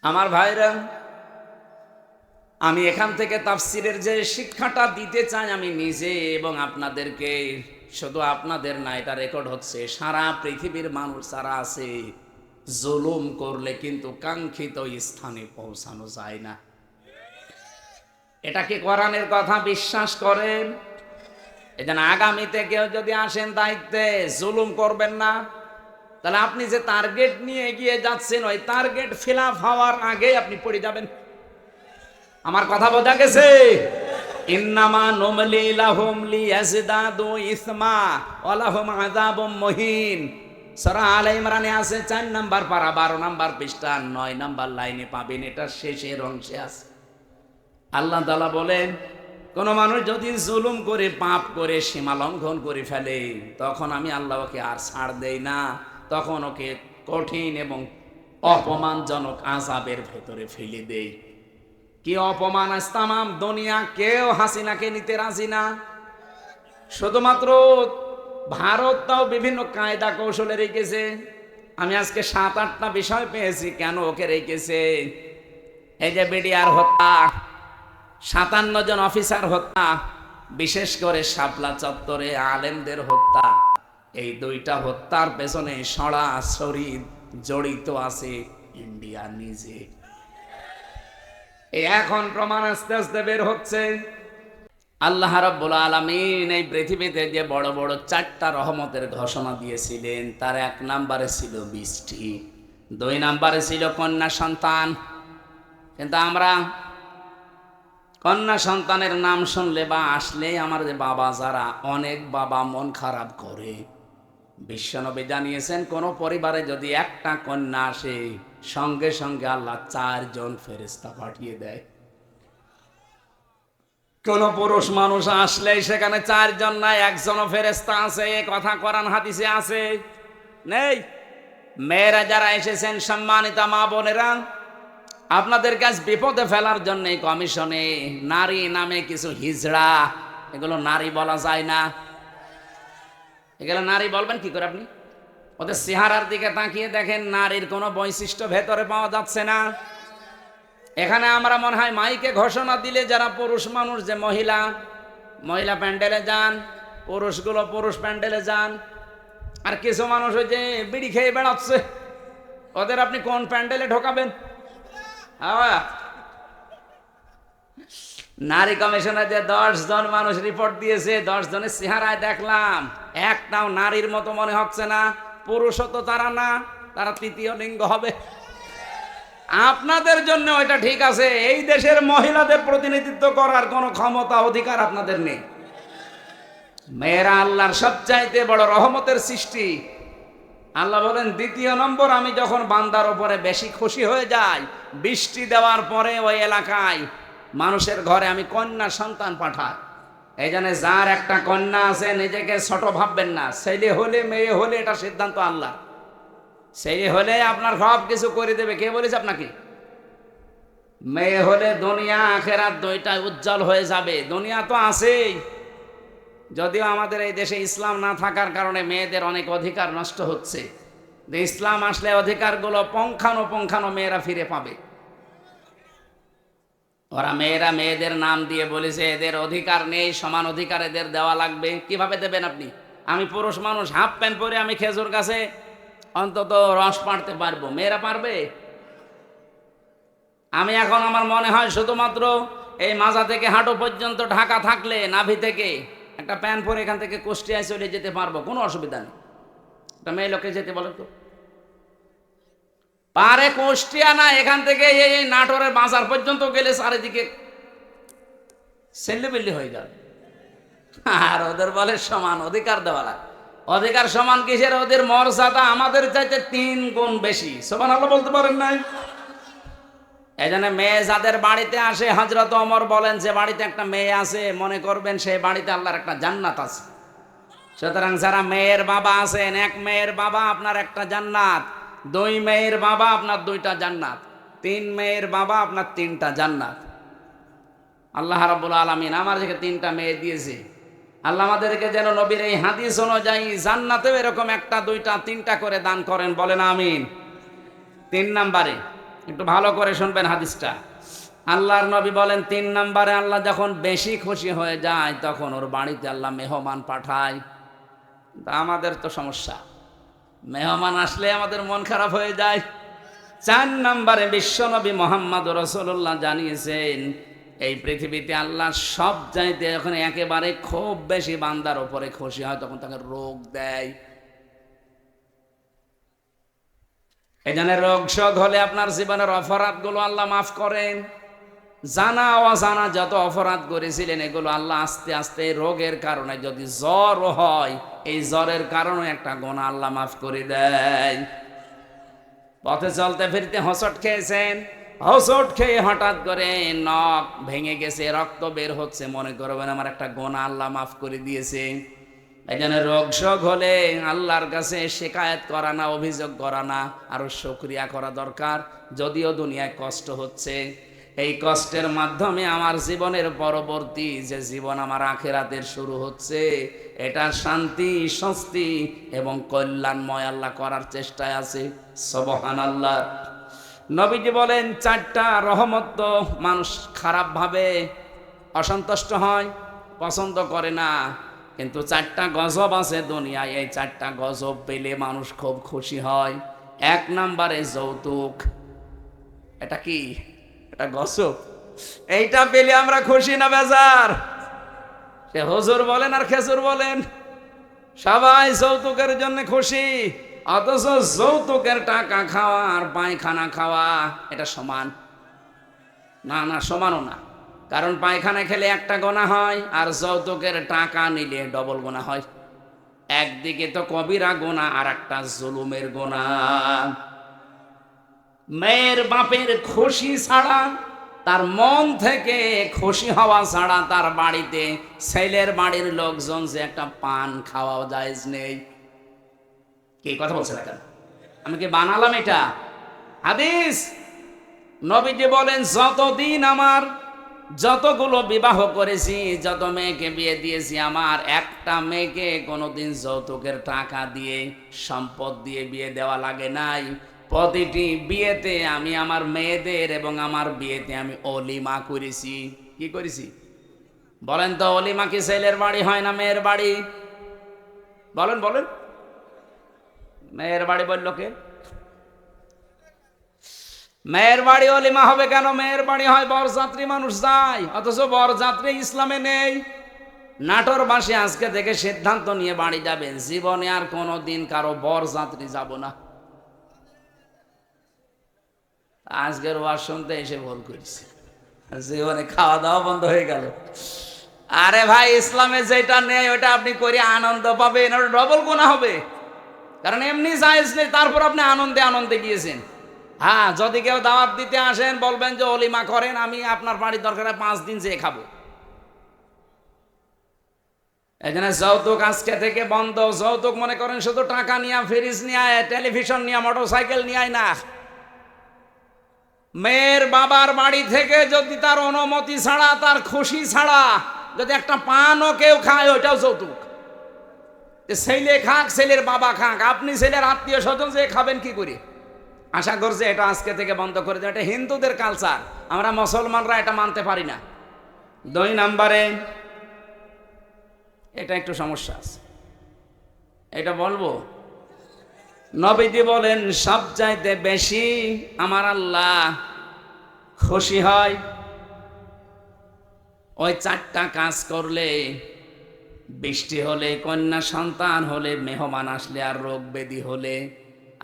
আমার ভাইরা, আমি এখান থেকে তাফসিরের যে শিক্ষাটা দিতে চাই আমি নিজে এবং আপনাদেরকে, শুধু আপনাদের না, এটা রেকর্ড হচ্ছে, সারা পৃথিবীর মানুষ যারা আছে, জুলুম করলে কিন্তু কাঙ্ক্ষিত স্থানে পৌঁছানো যায় না। এটা কি কোরআনের কথা বিশ্বাস করেন? এজন্য আগামীতে কেউ যদি আসেন দায়িত্বে, জুলুম করবেন না। তাহলে আপনি যে টার্গেট নিয়ে এগিয়ে যাচ্ছেন, ওই টার্গেট ফিল আপ হওয়ার আগে আপনি পড়ে যাবেন। আমার কথা বোঝা গেছে? ইন্নামা নুমলি লাহুম লিয়াজদাদু ইসমা ওয়া লাহুম আযাবুম মুহিন। সূরা আলে ইমরানে আছে 4 নাম্বার পারা 12 নাম্বার পৃষ্ঠা 9 নাম্বার লাইনে পাবেন, এটা শেষের অংশে আছে। আল্লাহ তাআলা বলেন, কোন মানুষ যদি জুলুম করে পাপ করে সীমা লঙ্ঘন করে ফেলে, তখন আমি আল্লাহ ওকে আর ছাড় দেই না, তখন ওকে কঠিন এবং অপমানজনক আযাবের ভেতরে ফেলে দেই। কি অপমান! আজ তামাম দুনিয়া কেউ হাসিনাকে নিতে রাজি না। শুধুমাত্র ভারত তাও বিভিন্ন কায়দা কৌশলে রেখেছে। আমি আজকে 7-8টা বিষয় পেয়েছি কেন ওকে রেখেছে। এই যে বিডিআর হত্যা, 57 জন অফিসার হত্যা, বিশেষ করে শাপলা চত্বরে আলেমদের হত্যা, এই দুইটা হত্যার পেছনে সরাসরি জড়িত আছে ইন্ডিয়া নিজে। এখন প্রমাণ আস্তে আস্তে বের হচ্ছে। আল্লাহ রাব্বুল আলামিন এই পৃথিবীতে যে বড় বড় 4টা রহমতের ঘোষণা দিয়েছিলেন, তার 1 নম্বরে ছিল বৃষ্টি, 2 নম্বরে ছিল কন্যা সন্তান। কিন্তু আমরা কন্যা সন্তানের নাম শুনলে বা আসলে আমার যে বাবা যারা, অনেক বাবা মন খারাপ করে। বিশ্বনবী জানিয়েছেন কোন পরিবারে যদি একটা কন্যা আসে, সঙ্গে সঙ্গে আল্লাহ 4 জন ফেরেশতা পাঠিয়ে দেয়। কোন পুরুষ মানুষ আসলেই সেখানে 4 জন নাই, 1 জনও ফেরেশতা আছে। এ কথা কোরআন হাদিসে আছে নেই? মেয়েরা যারা এসেছেন, সম্মানিতা মা বোনেরা, আপনাদের কাছে বিপদে ফেলার জন্য কমিশনে নারী নামে কিছু হিজড়া, এগুলো নারী বলা যায় না। এগুলো নারী বলবেন কি করে আপনি? ওদের চেহারার দিকে তাকিয়ে দেখেন, নারীর কোনো বৈশিষ্ট্য ভেতরে পাওয়া যাচ্ছে না। এখানে আমরা মনে হয় মাইকে ঘোষণা দিলে যারা পুরুষ মানুষ, যে মহিলা মহিলা প্যান্ডেলে যান, পুরুষগুলো পুরুষ প্যান্ডেলে যান, আর কিছু মানুষ ওই যে বিড়ি খেয়ে বেড়াচ্ছে, ওদের আপনি কোন প্যান্ডেলে ঢোকাবেন? নারী কমিশনে যে 10 জন মানুষ রিপোর্ট দিয়েছে, 10 জনের চেহারায় দেখলাম একটাও নারীর মতো মনে হচ্ছে না। পুরুষও তো তারা না, তারা তৃতীয় লিঙ্গ হবে। আপনাদের জন্য ওইটা ঠিক আছে, এই দেশের মহিলাদের প্রতিনিধিত্ব করার কোনো ক্ষমতা অধিকার আপনাদের নেই। মেয়েরা আল্লাহর সবচাইতে বড় রহমতের সৃষ্টি। আল্লাহ বলেন 2 নম্বর, আমি যখন বান্দার উপরে বেশি খুশি হয়ে যাই, বৃষ্টি দেওয়ার পরে ওই এলাকায় মানুষের ঘরে আমি কন্যা সন্তান পাঠাই। এই জন্য যার একটা কন্যা আছে, নিজেকে ছোট ভাববেন না। ছেলে হলে মেয়ে হলে এটা সিদ্ধান্ত আল্লাহ। ছেলে হলে আপনার সব কিছু করে দেবে, কে বলেছে আপনাকে? মেয়ে হলে দুনিয়া আখেরাত দুইটাই উজ্জ্বল হয়ে যাবে। দুনিয়া তো আছেই, যদিও আমাদের এই দেশে ইসলাম না থাকার কারণে মেয়েদের অনেক অধিকার নষ্ট হচ্ছে। ইসলাম আসলে অধিকারগুলো পঙ্খানো মেয়েরা ফিরে পাবে। ওরা মেয়েরা মেয়েদের নাম দিয়ে বলেছে এদের অধিকার নেই, সমান অধিকার এদের দেওয়া লাগবে। কিভাবে দেবেন আপনি? আমি পুরুষ মানুষ, হাফ প্যান্ট পরে আমি খেজুর গাছে অন্তত রস পাড়তে পারবো, মেয়েরা পারবে? আমি এখন আমার মনে হয় শুধুমাত্র এই মাজা থেকে হাঁটু পর্যন্ত ঢাকা থাকলে, নাভি থেকে একটা প্যান্ট পরে এখান থেকে কুষ্টিয়ায় চলে যেতে পারবো, কোনো অসুবিধা নেই। একটা মেয়ে লোকে যেতে বলে তো পারে? কুষ্টিয়া না, এখান থেকে এই নাটোরের বাজার পর্যন্ত গেলে চারিদিকে সেল্লিবিল্লি হয়ে যাবে। আর ওদের বলে সমান অধিকার দেওয়া লাগে। অধিকার সমান কিসের? ওদের মর্যাদা আমাদের চাইতে 3 গুণ বেশি। সুবহানাল্লাহ বলতে পারেন নাই? এই জন্য মেয়ে যাদের বাড়িতে আসে, হযরত ওমর বলেন যে বাড়িতে একটা মেয়ে আছে, মনে করবেন সেই বাড়িতে আল্লাহর একটা জান্নাত আছে। সুতরাং যারা মেয়ের বাবা আছেন, 1 মেয়ের বাবা আপনার একটা জান্নাত, 2 মেয়ের বাবা আপনার 2টা জান্নাত, 3 মেয়ের বাবা আপনার 3টা জান্নাত। আল্লাহ রাব্বুল আলামিন আমার যে 3টা মেয়ে দিয়েছে, আল্লাহ আমাদেরকে যেন নবীর এই হাদিস অনুযায়ী জান্নাতেও এরকম 1টা 2টা 3টা করে দান করেন, বলেন আমিন। 3 নম্বরে একটু ভালো করে শুনবেন হাদিসটা। আল্লাহর নবী বলেন 3 নম্বরে আল্লাহ যখন বেশি খুশি হয়ে যায়, তখন ওর বাড়িতে আল্লাহ মেহমান পাঠায়। আমাদের তো সমস্যা, মেহমান আসলে আমাদের মন খারাপ হয়ে যায়। 4 নম্বরে বিশ্বনবী মুহাম্মদ রাসূলুল্লাহ জানিয়েছেন, এই পৃথিবীতে আল্লাহ সব চাইতে যখন একেবারে খুব বেশি বান্দার উপরে খুশি হয়, তখন তাকে রোগ দেয়। এই জন্য রোগ শোক হলে আপনার জীবনের অপরাধগুলো আল্লাহ মাফ করেন। জানা অজানা যত অপরাধ করেছিলেন, এগুলো আল্লাহ আস্তে আস্তে রোগের কারণে, যদি জ্বর হয় এই জ্বরের কারণে একটা গুনাহ আল্লাহ মাফ করে দেয়। পথে চলতে ফিরতে হোঁচট খেয়েছেন, হোঁচট খেয়ে হঠাৎ করে নখ ভেঙে গেছে, রক্ত বের হচ্ছে, মনে করবেন আমার একটা গোনা আল্লাহ মাফ করে দিয়েছে। এই জন্য রোগ শোক হলে আল্লাহর কাছে শিকায়েত করা না, অভিযোগ করা না, আরো শুকরিয়া করা দরকার। যদিও দুনিয়ায় কষ্ট হচ্ছে, এই কষ্টের মাধ্যমে আমার জীবনের পরবর্তী যে জীবন আমার আখিরাতের শুরু হচ্ছে, এটা শান্তি, স্বস্তি এবং কল্যাণময় আল্লাহ করার চেষ্টায় আছে। সুবহানাল্লাহ। নবীজি বলেন 4টা রহমত তো মানুষ খারাপ ভাবে অসন্তুষ্ট হয়, পছন্দ করে না, কিন্তু 4টা গজব আছে দুনিয়ায়। এই 4টা গজব পেলে মানুষ খুব খুশি হয়। 1 নম্বরে যৌতুক। এটা কি? এটা গজব। এইটা পেলে আমরা খুশি না বেজার? সে হুজুর বলেন আর খেজুর বলেন, সবাই যৌতুকের জন্য খুশি। অথচ যৌতুকের টাকা খাওয়া আর পায়খানা খাওয়া এটা সমান না? না, সমানও না। কারণ পায়খানা খেলে একটা গোনা হয়, আর যৌতুকের টাকা নিলে ডবল গোনা হয়। একদিকে তো কবিরা গোনা, আর একটা জুলুমের গোনা। মেয়ের বাপের খুশি ছাড়া, তার মন থেকে খুশি হওয়া ছাড়া তার বাড়িতে ছেলের বাড়ির লোকজন যে একটা পান খাওয়াও জায়েজ নেই। কি কথা বলছেন এখন? আমি কি বানালাম এটা? হাদিস। নবীজি বলেন, যতদিন আমার যতগুলো বিবাহ করেছি, যত মেয়েকে বিয়ে দিয়েছি, আমার একটা মেয়েকে কোনোদিন যৌতুকের টাকা দিয়ে, সম্পদ দিয়ে বিয়ে দেওয়া লাগে নাই। প্রতিটি বিয়েতে আমি আমার মেয়েদের এবং আমার বিয়েতে আমি অলিমা করেছি। কি করেছি বলেন তো? অলিমা কি ছেলের বাড়ি হয় না মেয়ের বাড়ি? বলেন বলেন। মেয়ের বাড়ি বলল কে? মেয়ের বাড়ি অলিমা হবে কেন? মেয়ের বাড়ি হয় বরযাত্রী মানুষ যায়, অথচ বরযাত্রী ইসলামে নেই। নাটোরবাসী আজকে থেকে সিদ্ধান্ত নিয়ে বাড়ি যাবেন, জীবনে আর কোনোদিন কারো বরযাত্রী যাব না। আজকের ওয়াজ শুনতে এসে ভুল করেছি, জীবনে খাওয়া দাওয়া বন্ধ হয়ে গেল। আরে ভাই, ইসলামে যেটা নেই ওটা আপনি করে আনন্দ পাবেন, ওটা ডবল গুনাহ হবে। কারণ এমনি জায়েজ নেই, তারপর আপনি আনন্দে আনন্দে গিয়েছেন। হ্যাঁ, যদি কেউ দাওয়াত দিতে আসেন বলবেন যে অলিমা করেন, আমি আপনার বাড়ির দরকার 5 দিন যেয়ে খাবো। এই জন্য যৌতুক আজকে থেকে বন্ধ। যৌতুক মনে করেন শুধু টাকা নিয়ে, ফ্রিজ নিয়ে, টেলিভিশন নিয়ে, মোটরসাইকেল নিয়ে না। মেয়ের বাবার বাড়ি থেকে যদি তার অনুমতি ছাড়া, তার খুশি ছাড়া যদি একটা পানও কেউ খায়, ওইটাও যৌতুক। ছেলে খাক, ছেলের বাবা খাক, আপনি ছেলের আত্মীয় স্বজন যে খাবেন কি করে? আশা করছে এটা আজকে থেকে বন্ধ করে দেয়। এটা হিন্দুদের কালচার, আমরা মুসলমানরা এটা মানতে পারি না। 2 নম্বরে এটা একটু সমস্যা আছে, এটা বলবো। নবীজি বলেন, সবচাইতে বেশি আমার আল্লাহ খুশি হয় ওই 4টা কাজ করলে। বৃষ্টি হলে, কন্যা সন্তান হলে, মেহমান আসলে, আর রোগ ব্যাধি হলে।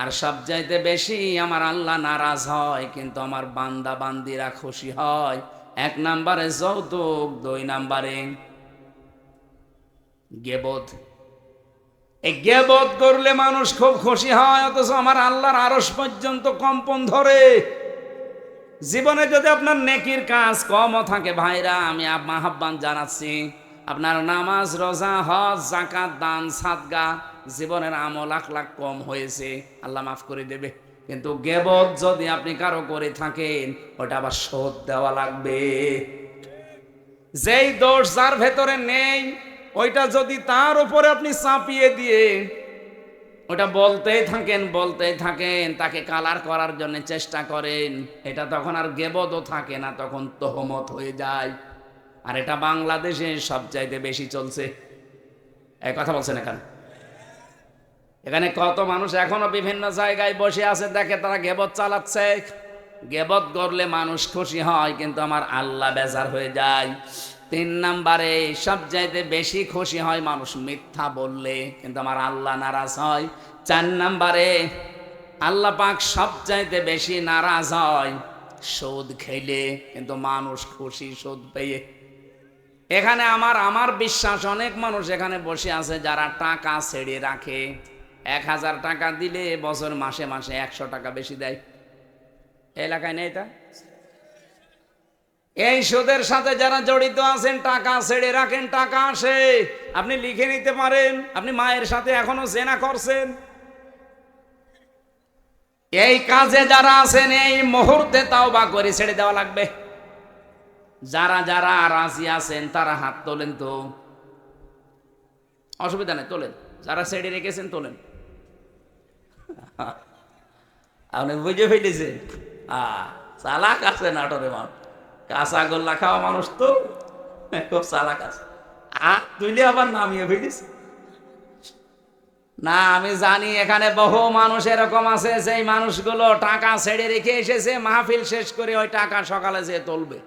আর সবচাইতে বেশি আমার আল্লাহ নারাজ হয়, কিন্তু আমার বান্দা বান্দিরা খুশি হয়। 1 নম্বরে যৌতুক, 2 নম্বরে গীবত। এই গীবত করলে মানুষ খুব খুশি হয়, অথচ আমার আল্লাহর আরশ পর্যন্ত কম্পন ধরে। জীবনে যদি আপনার নেকির কাজ কমও থাকে, ভাইরা আমি আহ্বান জানাচ্ছি, আপনার নামাজ, রোজা, হজ, যাকাত, দান, সাদগা, জীবনের আমল আখলাক কম হয়েছে, আল্লাহ মাফ করে দেবে। কিন্তু গীবত যদি আপনি কারো করে থাকেন, ওটা আবার শোধ দেওয়া লাগবে। যেই দোষ যার ভেতরে নেই, ওইটা যদি তার উপরে আপনি চাপিয়ে দিয়ে ওটা বলতেই থাকেন, তাকে কালার করার জন্য চেষ্টা করেন, এটা তখন আর গীবতও থাকে না, তখন তোহমত হয়ে যায়। আর এটা বাংলাদেশে সবচাইতে বেশি চলছে। এই কথা বলছেন এখানে কত মানুষ এখনো বিভিন্ন জায়গায় বসে আছে, দেখে তারা গীবত চালাচ্ছে। গীবত করলে মানুষ খুশি হয়, কিন্তু আমার আল্লাহ বেজার হয়ে যায়। 3 নম্বরে সবচাইতে বেশি খুশি হয় মানুষ মিথ্যা বললে, কিন্তু আমার আল্লাহ নারাজ হয়। 4 নম্বরে আল্লাহ পাক সবচাইতে বেশি নারাজ হয় সুদ খেলে, কিন্তু মানুষ খুশি সুদ পেয়ে। এখানে আমার বিশ্বাস অনেক মানুষ এখানে বসে আছে যারা টাকা ছেড়ে রাখে। 1000 টাকা দিলে বছর মাসে মাসে 100 টাকা বেশি দেয়। এলাকায় নেই এটা। এই সুদের সাথে যারা জড়িত আছেন, টাকা ছেড়ে রাখেন, টাকা আসে, আপনি লিখে নিতে পারেন। আপনি মায়ের সাথে এখনো জেনা করছেন। এই কাজে যারা আছেন এই মুহূর্তে তাওবা করে ছেড়ে দেওয়া লাগবে। যারা যারা রাজি আছেন তারা হাত তোলেন তো, অসুবিধা নেই, তোলেন। যারা ছেড়ে রেখেছেন তোলেন। আপনি বুঝে ফেলেছেন, চালাক আছে নাটোরে মানুষ, কাঁচা গোল্লা খাওয়া মানুষ তো খুব চালাক আছে। তুইলে আবার নামিয়ে ফেলিস না। আমি জানি এখানে বহু মানুষ এরকম আছে, সেই মানুষগুলো টাকা ছেড়ে রেখে এসেছে, মাহফিল শেষ করে ওই টাকা সকালে যেয়ে তুলবে।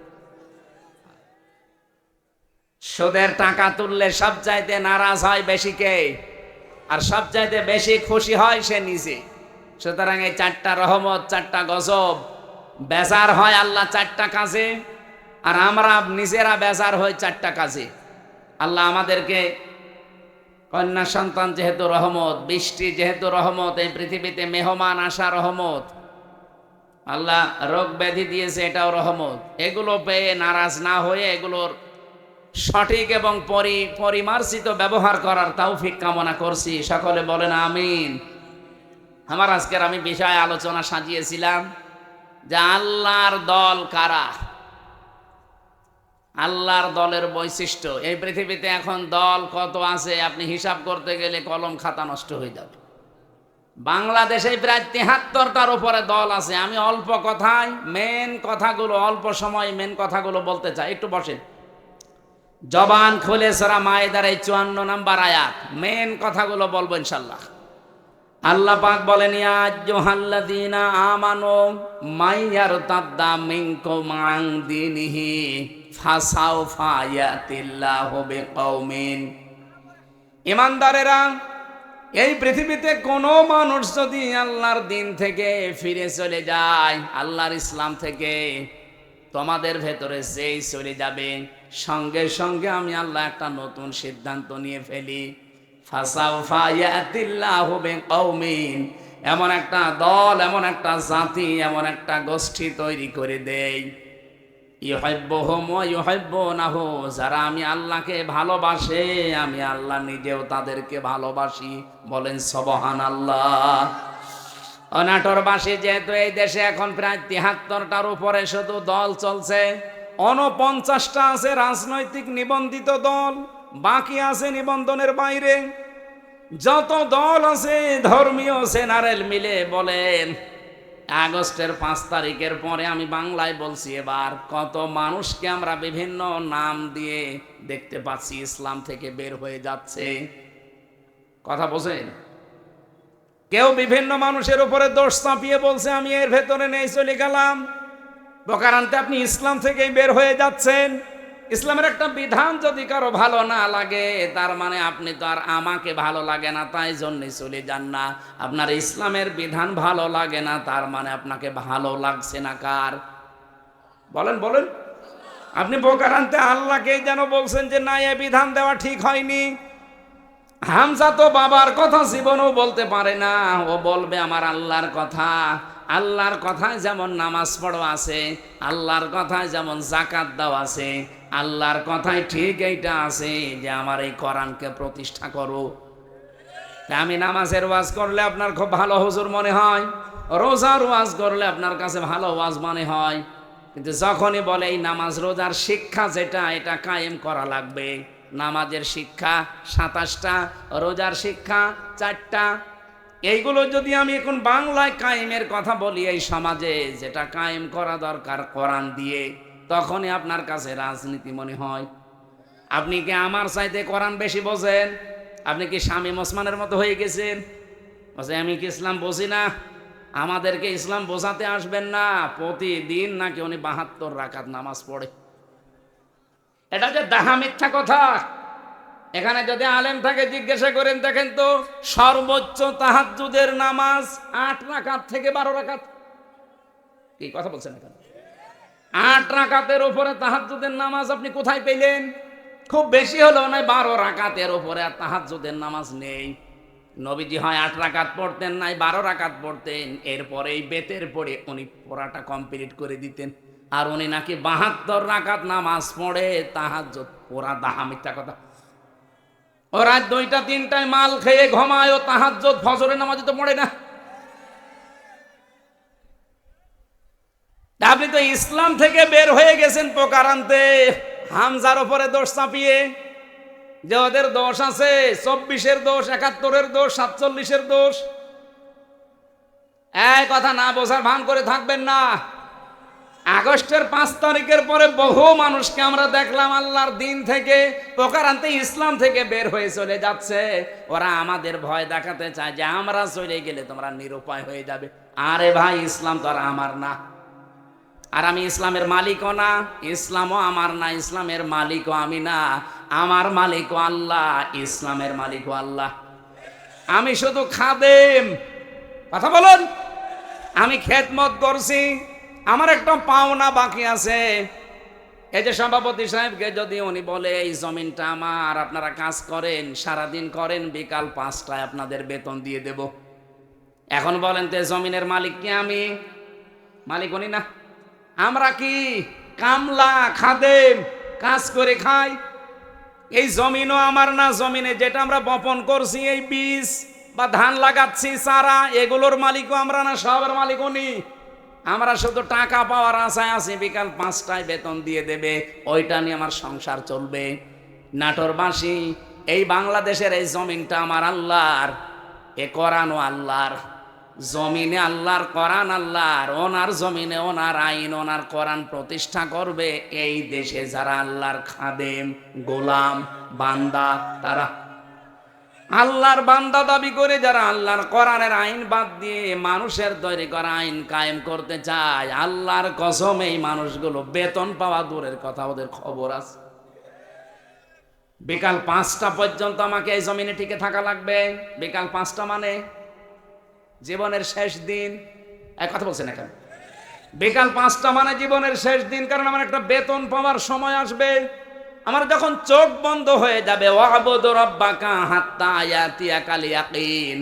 সুদের টাকা তুললে সব চাইতে নারাজ হয় বেশি কে? আর সব চাইতে বেশি খুশি হয় সে নিজে। সুতরাং এই 4টা রহমত, 4টা গজব, বেজার হয় আল্লাহ 4টা কাজে, আর আমরা নিজেরা বেজার হই 4টা কাজে। আল্লাহ আমাদেরকে কন্যা সন্তান যেহেতু রহমত, বৃষ্টি যেহেতু রহমত, এই পৃথিবীতে মেহমান আসা রহমত, আল্লাহ রোগ ব্যাধি দিয়েছে এটাও রহমত। এগুলো পেয়ে নারাজ না হয়ে এগুলোর সঠিক এবং পরিমার্জিত ব্যবহার করার তৌফিক কামনা করছি। সকলে বলেন আমিন। আমার আজকের আমি বিষয় আলোচনা সাজিয়েছিলাম যে আল্লাহর দল কারা, আল্লাহর দলের বৈশিষ্ট্য। এই পৃথিবীতে এখন দল কত আছে আপনি হিসাব করতে গেলে কলম খাতা নষ্ট হয়ে যাবে। বাংলাদেশে প্রায় 73টার উপরে দল আছে। আমি অল্প কথায় মেন কথাগুলো, অল্প সময় মেন কথাগুলো বলতে চাই। একটু বসেন, জবান খুলে সূরা মায়েদার এই 54 নম্বর আয়াত, মেন কথাগুলো বলবো ইনশাআল্লাহ। আল্লাহ পাক বলেন, ইয়া আইয়ুহাল্লাযীনা আমানু মাইয়ারতাদ্দা মিনকুম আন দীনিহি ফাসাউফা ইয়াতিল্লাহু বিকওমিন। ঈমানদারেরা, এই পৃথিবীতে কোনো মানুষ যদি আল্লাহর দিন থেকে ফিরে চলে যায়, আল্লাহর ইসলাম থেকে, তোমাদের ভেতরে যেই চলে যাবে, সঙ্গে সঙ্গে আমি আল্লাহ একটা নতুন সিদ্ধান্ত নিয়ে ফেলি। ফাসাউফা ইয়াতিল্লাহু বিকওমিন, এমন একটা দল, এমন একটা জাতি, এমন একটা গোষ্ঠী তৈরি করে দেই, ইউহিব্বুহুম ওয়া ইউহিব্বুনাহু, যারা আমি আল্লাহকে ভালোবাসে, আমি আল্লাহ নিজেও তাদেরকে ভালোবাসি। বলেন সুবহানাল্লাহ। অনাটোরবাসী যেহেতু এই দেশে এখন প্রায় 73টার উপরে শুধু দল চলছে, 49টা আছে রাজনৈতিক নিবন্ধিত দল, বাকি আছে নিবন্ধনের বাইরে। যত দল আছে ধর্মীয় জেনারেল মিলে বলেন, আগস্টের 5 তারিখের পরে আমি বাংলায় বলছি, এবার কত মানুষকে আমরা বিভিন্ন নাম দিয়ে দেখতে পাচ্ছি ইসলাম থেকে বের হয়ে যাচ্ছে। কথা বোঝেন? কেউ বিভিন্ন মানুষের উপরে দোষ চাপিয়ে বলছে আমি এর ভেতরে নেই, চলে গেলাম। প্রকারান্তে আপনি ইসলাম থেকেই বের হয়ে যাচ্ছেন। ইসলামের একটা বিধান যদি কারো ভালো না লাগে, তার মানে আপনি তো আর আমাকে ভালো লাগে না তাই জন্যে চলে যান না। আপনার ইসলামের বিধান ভালো লাগে না, তার মানে আপনাকে ভালো লাগছে না কার? বলেন বলেন। আপনি প্রকারান্তে আল্লাহকেই যেন বলছেন যে না, এ বিধান দেওয়া ঠিক হয়নি। হামজা তো বাবার কথা জীবনেও বলতে পারে না, ও বলবে আমার আল্লাহর কথা। আল্লাহর কথায় যেমন নামাজ পড়ো আছে, আল্লাহর কথায় যেমন যাকাত দাও আছে, আল্লাহর কথায় ঠিক এইটা আছে যে আমার এই কোরআনকে প্রতিষ্ঠা করো। আমি নামাজের ওয়াজ করলে আপনার খুব ভালো হুজুর মনে হয়, রোজার ওয়াজ করলে আপনার কাছে ভালো ওয়াজ মনে হয়, কিন্তু যখনই বলে এই নামাজ রোজার শিক্ষা যেটা, এটা কায়েম করা লাগবে। নামাজের শিক্ষা 27টা, রোজার শিক্ষা 4টা। এইগুলো যদি আমি এখন বাংলায় কায়েমের কথা বলি এই সমাজে, যেটা কায়েম করা দরকার কোরআন দিয়ে, তখনই আপনার কাছে রাজনীতি মনে হয়। আপনি কি আমার চাইতে কোরআন বেশি বোঝেন? আপনি কি শামীম ওসমানের মতো হয়ে গেছেন? বলছে আমি কি ইসলাম বুঝি না? আমাদেরকে ইসলাম বোঝাতে আসবেন না। প্রতিদিন নাকি উনি 72 রাকাত নামাজ পড়ে। এটা যে ডাহা মিথ্যা কথা। এখানে যদি আলেম থাকে জিজ্ঞাসা করেন, দেখেন তো সর্বোচ্চ তাহাজ্জুদের নামাজ 8 রাকাত থেকে 12 রাকাত। কি কথা বলছেন? এখানে 8 রাকাতের উপরে তাহাজ্জুদের নামাজ আপনি কোথায় পেলেন? খুব বেশি হলেও নয় 12 রাকাতের উপরে আর তাহাজ্জুদের নামাজ নেই। নবীজি হয় 8 রাকাত পড়তেন, নাই 12 রাকাত পড়তেন, এরপরে এই বেতের পড়ে উনি পড়াটা কমপ্লিট করে দিতেন। আর উনি নাকি 72 রাকাত নামাজ পড়ে তাহাজ্জুদ। ওরা দাহা মিথ্যা কথা। ও রাত 2টা 3টায় মাল খেয়ে ঘুমায়, ও তাহাজ্জুদ ফজরের নামাজে তো পড়ে না। আপনি তো ইসলাম থেকে বের হয়ে গেছেন পোকার আনতে, হামজার ওপরে দোষ চাপিয়ে, যে ওদের দোষ আছে, 24-এর দোষ, 71-এর দোষ, 47-এর দোষ। এই কথা না বোঝার ভান করে থাকবেন না। আগস্টের 5 তারিখের পরে বহু মানুষকে আমরা দেখলাম আল্লাহর দিন থেকে পোকার আনতে ইসলাম থেকে বের হয়ে চলে যাচ্ছে। ওরা আমাদের ভয় দেখাতে চায় যে আমরা চলে গেলে তোমরা নিরুপায় হয়ে যাবে। আরে ভাই, ইসলাম তো আর আমার না, আর আমি ইসলামের মালিকও না, ইসলামও আমার না, ইসলামের মালিকও আমি না। আমার মালিকও আল্লাহ, ইসলামের মালিকও আল্লাহ। আমি শুধু খাদেম। কথা বলুন। আমি খেদমত করছি, আমার একটা পাওনা বাকি আছে। এই যে সভাপতি সাহেবকে যদি উনি বলে এই জমিনটা আমার, আপনারা কাজ করেন, সারাদিন করেন, বিকাল 5টায় আপনাদের বেতন দিয়ে দেব। এখন বলেন তো জমিনের মালিক কি আমি? মালিক উনি না, আমরা কি কামলা খাদেম, কাজ করে খাই। এই জমিনও আমার না, জমিনে যেটা আমরা বপন করছি, এই বীজ বা ধান লাগাচ্ছি, চারা, এগুলোর মালিকও আমরা না, সবের মালিক উনি। আমরা শুধু টাকা পাওয়ার আশায় আছি, বিকাল 5টায় বেতন দিয়ে দেবে, ওইটা নিয়ে আমার সংসার চলবে। নাটোরবাসী, এই বাংলাদেশের এই জমিনটা আমার আল্লাহর, এ কোরআনও আল্লাহর। জমিনে আল্লাহর, কোরআন আল্লাহর। ওনার জমিনে ওনার আইন, ওনার কোরআন প্রতিষ্ঠা করবে এই দেশে যারা আল্লাহর খাদেম, গোলাম, বান্দা, তারা আল্লাহর বান্দা দাবি করে, যারা আল্লাহর কোরআনের আইন বাদ দিয়ে মানুষের তৈরি করা আইন কায়েম করতে চায়, আল্লাহর কসম এই মানুষগুলো বেতন পাওয়া দূরের কথা, ওদের খবর আছে। বিকাল 5টা পর্যন্ত আমাকে এই জমিনে টিকে থাকা লাগবে। বিকাল 5টা মানে জীবনের শেষ দিন। এক কথা বলছেন এখন, বিকাল 5টা মানে জীবনের শেষ দিন। কারণ আমার একটা বেতন পাওয়ার সময় আসবে, আমার যখন চোখ বন্ধ হয়ে যাবে। ওয়াবুদু রাব্বাকা হাত্তা ইয়াতিয়াকাল ইয়াকিন।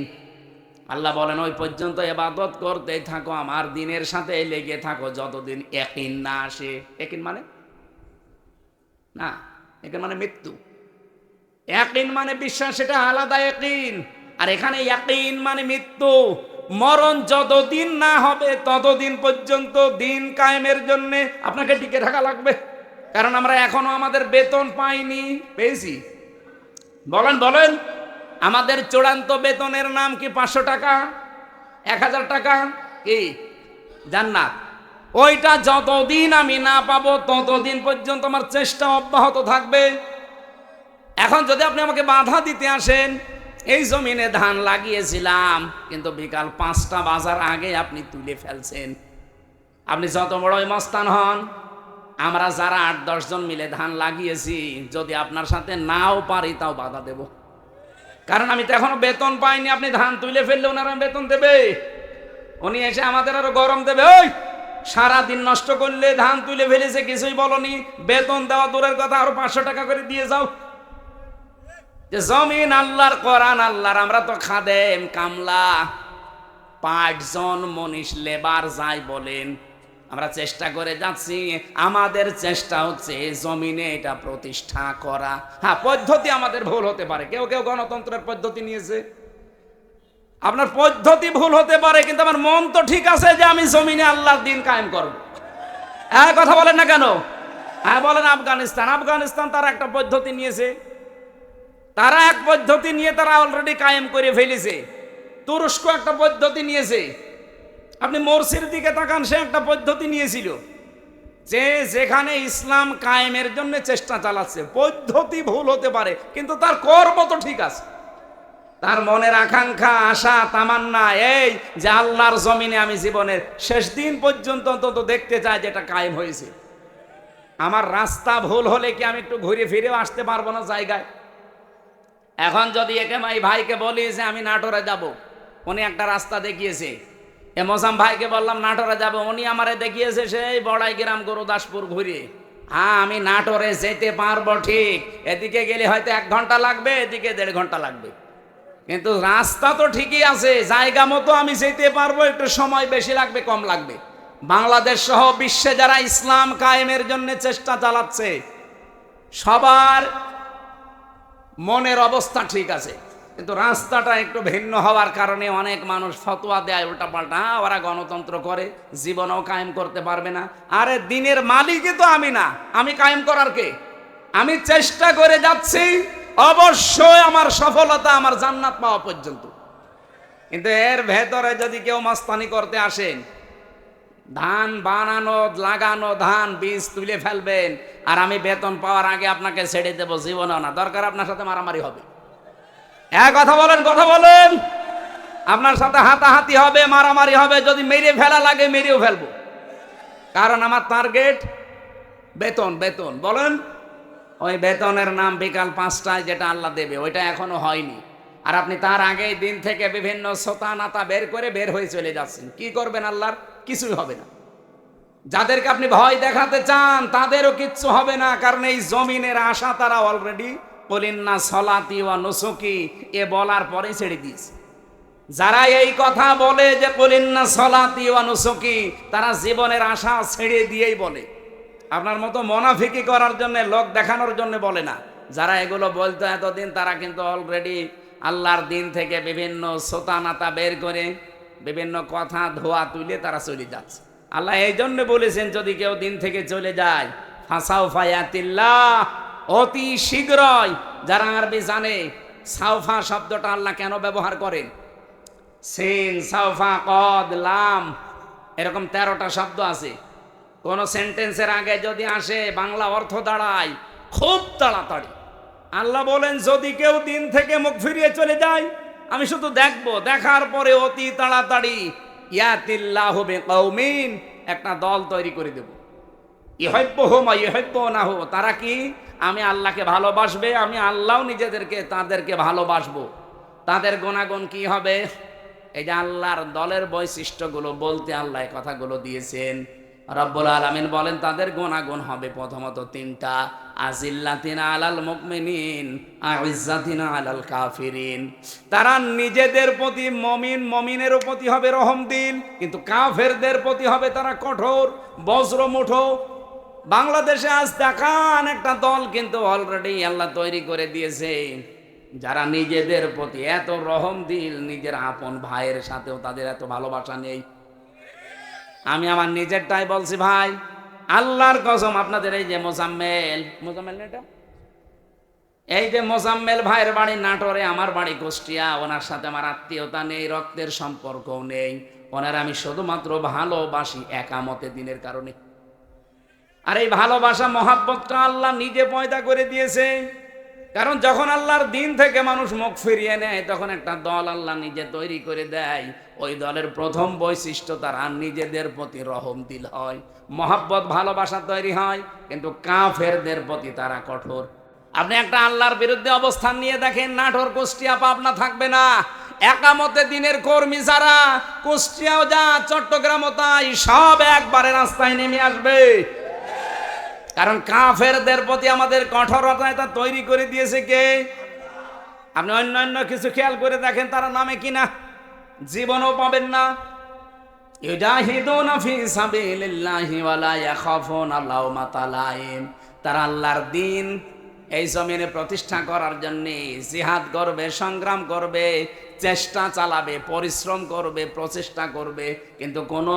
আল্লাহ বলেন ওই পর্যন্ত ইবাদত করতে থাকো, আমার দিনের সাথে লেগে থাকো, যতদিন ইয়াকিন না আসে। ইয়াকিন মানে না, ইয়াকিন মানে মৃত্যু। ইয়াকিন মানে বিশ্বাস, সেটা আলাদা ইয়াকিন। আর এখানে ইয়াকিন মানে মৃত্যু। মরণ যতদিন না হবে ততদিন পর্যন্ত দিন কায়েমের জন্য আপনাকে টিকে থাকা লাগবে। কারণ আমরা এখনো আমাদের বেতন পাইনি। পেয়েছি? বলেন বলেন। আমাদের চূড়ান্ত বেতনের নাম কি? 500 টাকা, 1000 টাকা, কি জান্নাত। ওইটা যতদিন আমি না পাবো ততদিন পর্যন্ত আমার চেষ্টা অব্যাহত থাকবে। এখন যদি আপনি আমাকে বাধা দিতে আসেন, এই জমিনে ধান লাগিয়েছিলাম, কিন্তু বিকাল 5টা বাজার আগে আপনি তুলে ফেলছেন, আপনি যত বড়ই মস্তান হন, আমরা যারা 8-10 জন মিলে ধান লাগিয়েছি, যদি আপনার সাথে নাও পারি তাও বাধা দেব। কারণ আমি তো এখনো বেতন পাইনি। আপনি ধান তুলে ফেললে ওনারা বেতন দেবে, উনি এসে আমাদের আরো গরম দেবে। ওই সারাদিন নষ্ট করলে, ধান তুলে ফেলেছে, কিছুই বলনি, বেতন দেওয়া দূরের কথা, আরো 500 টাকা করে দিয়ে যাও। যে জমিন আল্লাহর, কোরআন আল্লাহর, আমরা তো খাদেম, কামলা, 5 জন মনীষ, লেবার যাই বলেন, আমরা চেষ্টা করে যাচ্ছি। আমাদের চেষ্টা হচ্ছে জমিনে এটা প্রতিষ্ঠা করা। হ্যাঁ, পদ্ধতি আমাদের ভুল হতে পারে, কেউ কেউ গণতন্ত্রের পদ্ধতি নিয়েছে, আপনার পদ্ধতি ভুল হতে পারে, কিন্তু আমার মন তো ঠিক আছে যে আমি জমিনে আল্লাহর দিন কায়েম করব। হ্যাঁ, কথা বলেন না কেন? হ্যাঁ বলেন। আফগানিস্তান তারা একটা পদ্ধতি নিয়েছে, তারা এক পদ্ধতি নিয়ে তারা অলরেডি কায়েম করে ফেলেছে। তুরস্ক একটা পদ্ধতি নিয়েছে। আপনি মোরসির দিকে তাকান, সে একটা পদ্ধতি নিয়েছিল, যে যেখানে ইসলাম কায়েমের জন্য চেষ্টা চালাচ্ছে। পদ্ধতি ভুল হতে পারে, কিন্তু তার কর্ম তো ঠিক আছে। তার মনের আকাঙ্ক্ষা, আশা, তামান্না এই যে আল্লাহর জমিনে আমি জীবনের শেষ দিন পর্যন্ত অন্তত দেখতে চাই যেটা কায়েম হয়েছে। আমার রাস্তা ভুল হলে কি আমি একটু ঘুরে ফিরেও আসতে পারবো না জায়গায়? এখন যদি একে ভাইকে বলি যে আমি নাটোরে যাব, উনি একটা রাস্তা দেখিয়েছে। মোসাম ভাইকে বললাম নাটোরে যাব, উনি আমারে দেখিয়েছে সেই বড়াই গ্রাম, গুরুদাসপুর ঘুরে। হ্যাঁ, আমি নাটোরে যেতে পারবো ঠিক, এদিকে গেলে হয়তো 1 ঘন্টা লাগবে, এদিকে 1.5 ঘন্টা লাগবে, কিন্তু রাস্তা তো ঠিকই আছে, জায়গা মতো আমি যেতে পারবো, একটু সময় বেশি লাগবে কম লাগবে। বাংলাদেশ সহ বিশ্বে যারা ইসলাম কায়েমের জন্য চেষ্টা চালাচ্ছে সবার মনের অবস্থা ঠিক আছে, কিন্তু রাস্তাটা একটু ভিন্ন হওয়ার কারণে অনেক মানুষ ফতোয়া দেয় উল্টাপাল্টা, ওরা গণতন্ত্র করে জীবনেও কায়েম করতে পারবে না। আরে দিনের মালিকই তো আমি না, আমি কায়েম করার কে? আমি চেষ্টা করে যাচ্ছি, অবশ্যই আমার সফলতা আমার জান্নাত পাওয়া পর্যন্ত। কিন্তু এর ভেতরে যদি কেউ মাস্তানি করতে আসেন, ধান বানানো লাগানো ধান বীজ তুলে ফেলবেন, আর আমি বেতন পাওয়ার আগে আপনাকে ছেড়ে দেবো, জীবনও না, দরকার আপনার সাথে মারামারি হবে। কথা বলেন, কথা বলেন, আপনার সাথে হাতাহাতি হবে, মারামারি হবে, যদি মেরে ফেলা লাগে মেরেও ফেলবো, কারণ আমার টার্গেট বেতন। বেতন বলেন, ওই বেতনের নাম বিকাল 5টায় যেটা আল্লাহ দেবে, ওইটা এখনো হয়নি, আর আপনি তার আগেই দিন থেকে বিভিন্ন সোতা নাতা বের করে বের হয়ে চলে যাচ্ছেন। কি করবেন? আল্লাহর কিছুই হবে না। যাদেরকে আপনি ভয় দেখাতে চান তাদেরও কিচ্ছু হবে না, কারণ এই জমিনের আশা তারা অলরেডি কলিন্না সলাতি ওয়া নুসুকি এ বলার পরে ছেড়ে দিয়েছে। যারা এই কথা বলে যে কলিন্না সলাতি ওয়া নুসুকি, তারা জীবনের আশা ছেড়ে দিয়েই বলে। আপনার মতো মুনাফিকি করার জন্য, লোক দেখানোর জন্য বলে না। যারা এগুলো বলতো এতদিন, তারা কিন্তু অলরেডি আল্লাহর দিন থেকে বিভিন্ন সোতানাতা বের করে বিভিন্ন কথা ধোয়া তুলে তারা চলে যাচ্ছে। আল্লাহ এই জন্য বলেছেন, যদি কেউ দিন থেকে চলে যায় ফাসাউফা ইয়াতিল্লাহ, অতি শীঘ্রই। যারা আরবি জানে, সাউফা শব্দটা আল্লাহ কেন ব্যবহার করেন? সিন, সাউফা, কদ, লাম, এরকম 13টা শব্দ আছে। কোন সেন্টেন্সের আগে যদি আসে বাংলা অর্থ দাঁড়ায় খুব তাড়াতাড়ি। আল্লাহ বলেন, যদি কেউ দিন থেকে মুখ ফিরিয়ে চলে যায়, আমি শুধু দেখবো, দেখার পরে অতি তাড়াতাড়ি ইয়াতিল্লাহু বিকৌমিন, একটা দল তৈরি করে দেব। ইউহিব্বুহুম ওয়া ইউহিব্বুনাহু, তারা কি? আমি আল্লাহকে ভালোবাসবে, আমি আল্লাহও তাদেরকে ভালোবাসবো। তাদের গুণাগুণ কি হবে? এই যে আল্লাহর দলের বৈশিষ্ট্যগুলো বলতে আল্লাহ কথাগুলো দিয়েছেন। রব্বুল আলামিন বলেন তাদের গুণাগুণ হবে প্রথমত 3টা, আজিল্লাতিনা আলাল মুমিনিন, আইজ্জাতিনা আলাল কাফিরিন। তারা নিজেদের প্রতি মমিনের প্রতি হবে রহম দিল, কিন্তু কাফেরদের প্রতি হবে তারা কঠোর বজ্র মুঠো। বাংলাদেশে আজ দেখান একটা দল কিন্তু অলরেডি আল্লাহ তৈরি করে দিয়েছে, যারা নিজেদের প্রতি এত রহম দিল, নিজের আপন ভাইয়ের সাথেও তাদের এত ভালোবাসা নেই। আমি আমার নিজেরটাই বলছি ভাই, আল্লাহর কসম, আপনাদের এই যে মোজাম্মেল না এটা, এই যে মোজাম্মেল ভাইয়ের বাড়ি নাটোরে, আমার বাড়ি কুষ্টিয়া, ওনার সাথে আমার আত্মীয়তা নেই, রক্তের সম্পর্কও নেই। ওনার আমি শুধুমাত্র ভালোবাসি একামতে দিনের কারণে। আর এই ভালোবাসা মহাব্বতটা আল্লাহ নিজে পয়দা করে দিয়েছে। কারণ যখন আল্লাহর দিন থেকে মানুষ মুখ ফিরিয়ে নেয়, তখন একটা দল আল্লাহ নিজে তৈরি করে দেয়। ওই দলের প্রথম বৈশিষ্ট্য তারা নিজেদের প্রতি রহম দিল হয়, মহাব্বত ভালোবাসা তৈরি হয়, কিন্তু কাফেরদের প্রতি তারা কঠোর। আপনি একটা আল্লাহর বিরুদ্ধে অবস্থান নিয়ে দেখেন, নাটোর, কুষ্টিয়া, পাবনা থাকবে না। একামতে দিনের কর্মী যারা, কুষ্টিয়াও যা, চট্টগ্রামও তাই, সব একবারে রাস্তায় নেমে আসবে। কারণ কাফেরদের প্রতি আমাদের কঠোরতা এটা তৈরি করে দিয়েছে কে? আপনি অন্যান্য কিছু খেয়াল করে দেখেন, তারা নামে কিনা জীবনও পাবেন না। ইউজাহিদুনা ফি সাবিলিল্লাহি ওয়া লা ইয়াখাফুনা লাওমাতা লাইম। তারা আল্লাহর দিন এই জমিনে প্রতিষ্ঠা করার জন্য জিহাদ করবে, সংগ্রাম করবে, চেষ্টা চালাবে, পরিশ্রম করবে, প্রচেষ্টা করবে, কিন্তু কোনো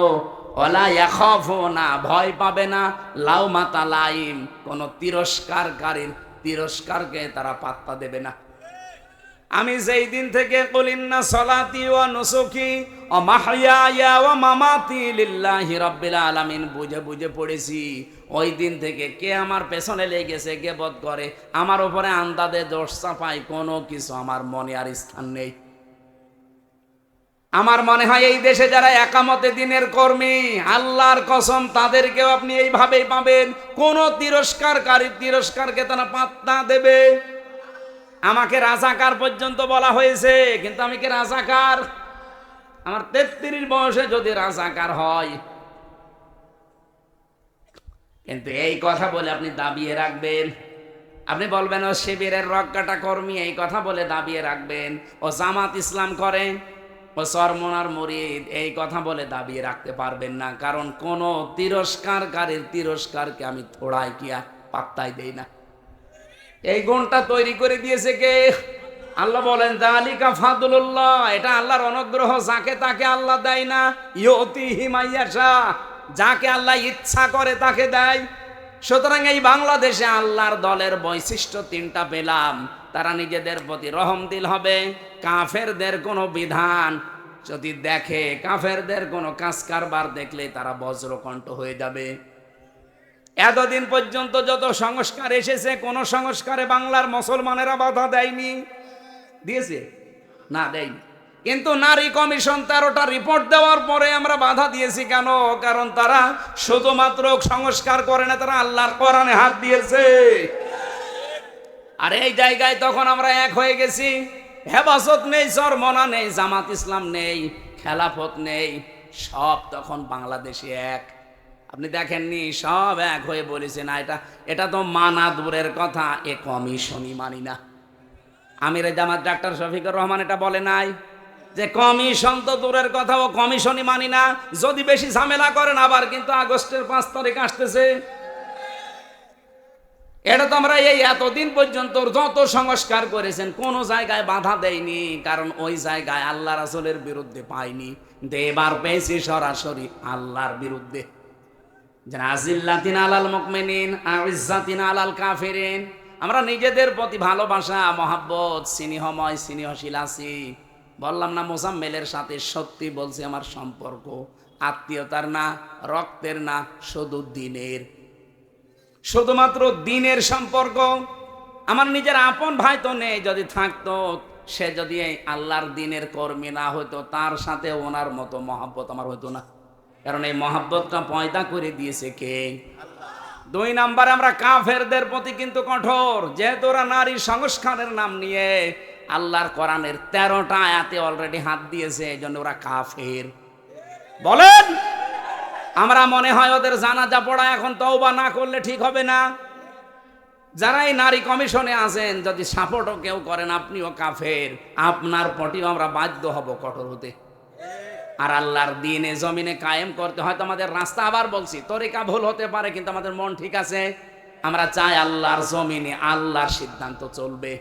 ওয়ালা ইয়াখাফুনা, ভয় পাবে না, লাওমাতা লাইম, কোনো তিরস্কারকারীর তিরস্কারকে তারা পাত্তা দেবে না। আমি যেই দিন থেকে কুলিন্না সলাতি ওয়া নুসুকি ওয়া মাহইয়ায়া ওয়া মামাতি লিল্লাহি রাব্বিল আলামিন বুঝে বুঝে পড়েছি, ওই দিন থেকে কে আমার পেছনে লেগেছে, গীবত করে, আমার উপরে আন্দাজে দোষ চাপায়, কোনো কিছু আমার মনে আর স্থান নেই। আমার মনে হয় এই দেশে যারা একামতে দিনের কর্মী, আল্লাহর কসম, তাদেরকেও আপনি এইভাবেই পাবেন। কোন তিরস্কারকারীর তিরস্কারকে তারা পাত্তা দেবে। আমাকে রাজাকার পর্যন্ত বলা হয়েছে, কিন্তু আমি কি রাজাকার? আমার 33 বয়সে যদি রাজাকার হয়, কিন্তু এই কথা বলে আপনি দাবিয়ে রাখবেন আপনি বলবেন ও শিবিরের রক্ষাটা কর্মী, এই কথা বলে দাবিয়ে রাখবেন। ও জামাত ইসলাম করে, ও চরমনার মুরিদ, এই কথা বলে দাবিয়ে রাখতে পারবেন না। কারণ কোন তিরস্কারকারীর তিরস্কারকে আমি থোড়াই কি পাত্তাই দেই না। এই গুণটা তৈরি করে দিয়েছে কে? আল্লাহ বলেন যালিকা ফাদলুল্লাহ, এটা আল্লাহর অনুগ্রহ, যাকে তাকে আল্লাহ দেয় না। ইউতিহি মাইয়াশা, যাকে আল্লাহ ইচ্ছা করে তাকে দেয়। সুতরাং এই বাংলাদেশে আল্লাহর দলের বৈশিষ্ট্য তিনটা পেলাম। তারা নিজেদের প্রতি রহমদিল হবে। কাফেরদের কোনো বিধান যদি দেখে, কাফেরদের কোনো কাজ কারবার দেখলে তারা বজ্রকণ্ঠ হয়ে যাবে। এতদিন পর্যন্ত যত সংস্কার এসেছে, কোন সংস্কারে বাংলার মুসলমানেরা বাধা দেয়নি? দিয়েছে না? দেয়নি। কিন্তু নারী কমিশন 13টা রিপোর্ট দেওয়ার পরে আমরা বাধা দিয়েছি কেন? কারণ তারা শুধুমাত্র সংস্কার করে না, তারা আল্লাহর কোরআনে হাত দিয়েছে। আর এই জায়গায় তখন আমরা এক হয়ে গেছি। হেফাজত নেই, চরমনা নেই, জামাত ইসলাম নেই, খেলাফত নেই, সব তখন বাংলাদেশে এক। আপনি দেখেননি, সব এক হয়ে বলেছে না এটা তো মানা দূরের কথা, এ কমিশনই মানি না। আমির জামাত ডাক্তার শফিকুর রহমান এটা বলে নাই যে কমিশন তো দূরের কথা, ও কমিশনই মানি না। যদি বেশি ঝামেলা করেন আবার কিন্তু আগস্টের 5 তারিখ আসতেছে। এটা তো আমরা এই এতদিন পর্যন্ত যত সংস্কার করেছেন কোন জায়গায় বাধা দেয়নি, কারণ ওই জায়গায় আল্লাহ রাসূলের বিরুদ্ধে পাইনি। এবার পেয়েছি সরাসরি আল্লাহর বিরুদ্ধে। আজিল্লাতিন আলাল মুমিনিন আইজ্জাতিন আলাল কাফিরিন। আমরা নিজেদের প্রতি ভালোবাসা, মহাব্বত, স্নেহময় স্নেহশীল আছি। বললাম না মোজাম্মেলের সাথে সত্যি বলছি, আমার সম্পর্ক আত্মীয়তার না, রক্তের না, শুধু দিনের, শুধুমাত্র দিনের সম্পর্ক। আমার নিজের আপন ভাই তো নেই, যদি থাকতো সে যদি আল্লাহর দিনের কর্মী না হইতো, তার সাথে ওনার মতো মহাব্বত আমার হইতো না। কারণ এই মহাব্বতটা পয়দা করে দিয়েছে কে? 2 নম্বরে আমরা কাফেরদের প্রতি কিন্তু কঠোর, যেহেতু ওরা নারী সংস্কারের নাম নিয়ে আল্লাহর কোরআনের 13টা আয়াতে অলরেডি হাত দিয়েছে, এই জন্য ওরা কাফের। বলেন, আমরা মনে হয় ওদের জানাজা পড়া এখন তওবা না করলে ঠিক হবে না? যারা এই নারী কমিশনে আছেন, যদি সাপোর্টও কেউ করেন, আপনিও কাফের, আপনার প্রতিও আমরা বাধ্য হব কঠোর হতে। আর আল্লাহর দ্বীনে জমিনে কায়েম করতে হয়তো আমাদের রাস্তা, আবার বলছি, তরিকা ভুল হতে পারে, কিন্তু আমাদের মন ঠিক আছে। আমরা চাই আল্লাহর জমিনে আল্লাহর সিদ্ধান্ত চলবে।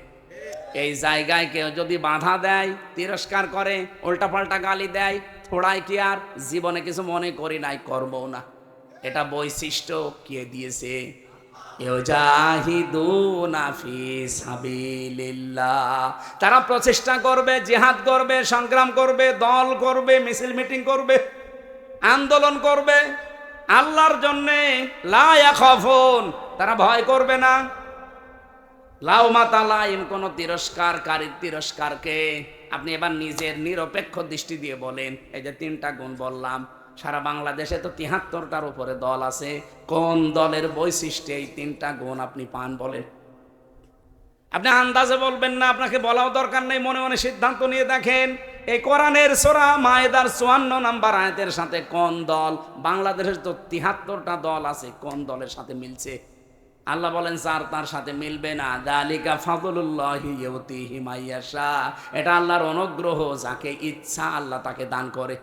এই জায়গায় কেউ যদি বাধা দেয়, তিরস্কার করে, উল্টাপাল্টা গালি দেয়, থোড়াই কি আর জীবনে কিছু মনে করি নাই, করবো না। এটা বৈশিষ্ট্য কে দিয়েছে? ইউজাহিদুনা ফি সাবিলিল্লাহ। তারা প্রচেষ্টা করবে, জিহাদ করবে, সংগ্রাম করবে, দল করবে, মিছিল মিটিং করবে, আন্দোলন করবে আল্লাহর জন্যে। লা ইয়াখাফুন, তারা ভয় করবে না। লাউমাতা লাইম, কোন তিরস্কারকারীর তিরস্কারকে আপনি এবার নিজের নিরপেক্ষ দৃষ্টি দিয়ে বলেন। এই যে 3টা গুণ বললাম, সারা বাংলাদেশে তো 73টার উপরে দল আছে। কোন দলের বৈশিষ্ট্যে এই 3টা গুণ আপনি পান বলেন? আপনি আন্দাজে বলবেন না, আপনাকে বলাও দরকার নেই, মনে মনে সিদ্ধান্ত নিয়ে দেখেন। এই কোরআনের সূরা মায়েদার 54 নম্বর আয়াতের সাথে কোন দল, বাংলাদেশের তো 73টা দল আছে, কোন দলের সাথে মিলছে? আল্লাহ বলেন যার তার সাথে মিলবে না। যালিকা ফাদলুল্লাহি ইউতিহি মাইয়াশা, এটা আল্লাহর অনুগ্রহ, যাকে ইচ্ছা আল্লাহ তাকে দান করে।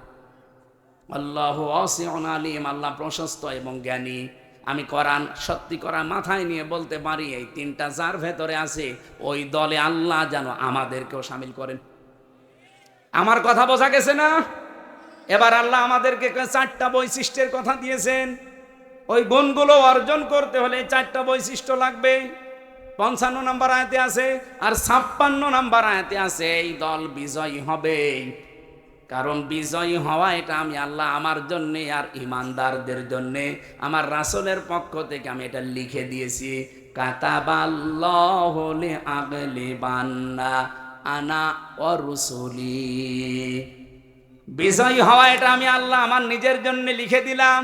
আল্লাহু ওয়াসিউন আলিম, আল্লাহ প্রশস্ত এবং জ্ঞানী। আমি কোরআন সত্যি করা মাথায় নিয়ে বলতে পারি, এই 3টা যার ভেতরে আছে, ওই দলে আল্লাহ যেন আমাদেরকেও শামিল করেন। আমার কথা বোঝা গেছে না? এবার আল্লাহ আমাদেরকে 4টা বৈশিষ্ট্যের কথা দিয়েছেন। ওই গুণগুলো অর্জন করতে হলে 4টা বৈশিষ্ট্য লাগবে। 55 নম্বর আয়াতে আছে, আর 56 নম্বর আয়াতে আছে, এই দল বিজয়ী হবে। কারণ বিজয়ী হওয়া এটা আমি আল্লাহ আমার জন্যে আর ইমানদারদের জন্যে আমার রাসূলের পক্ষ থেকে আমি এটা লিখে দিয়েছি। কাতাবাল্লাহু লিআগলিবান্না আনা ওয়া রুসুলি। বিজয়ী হওয়া এটা আমি আল্লাহ আমার নিজের জন্য লিখে দিলাম।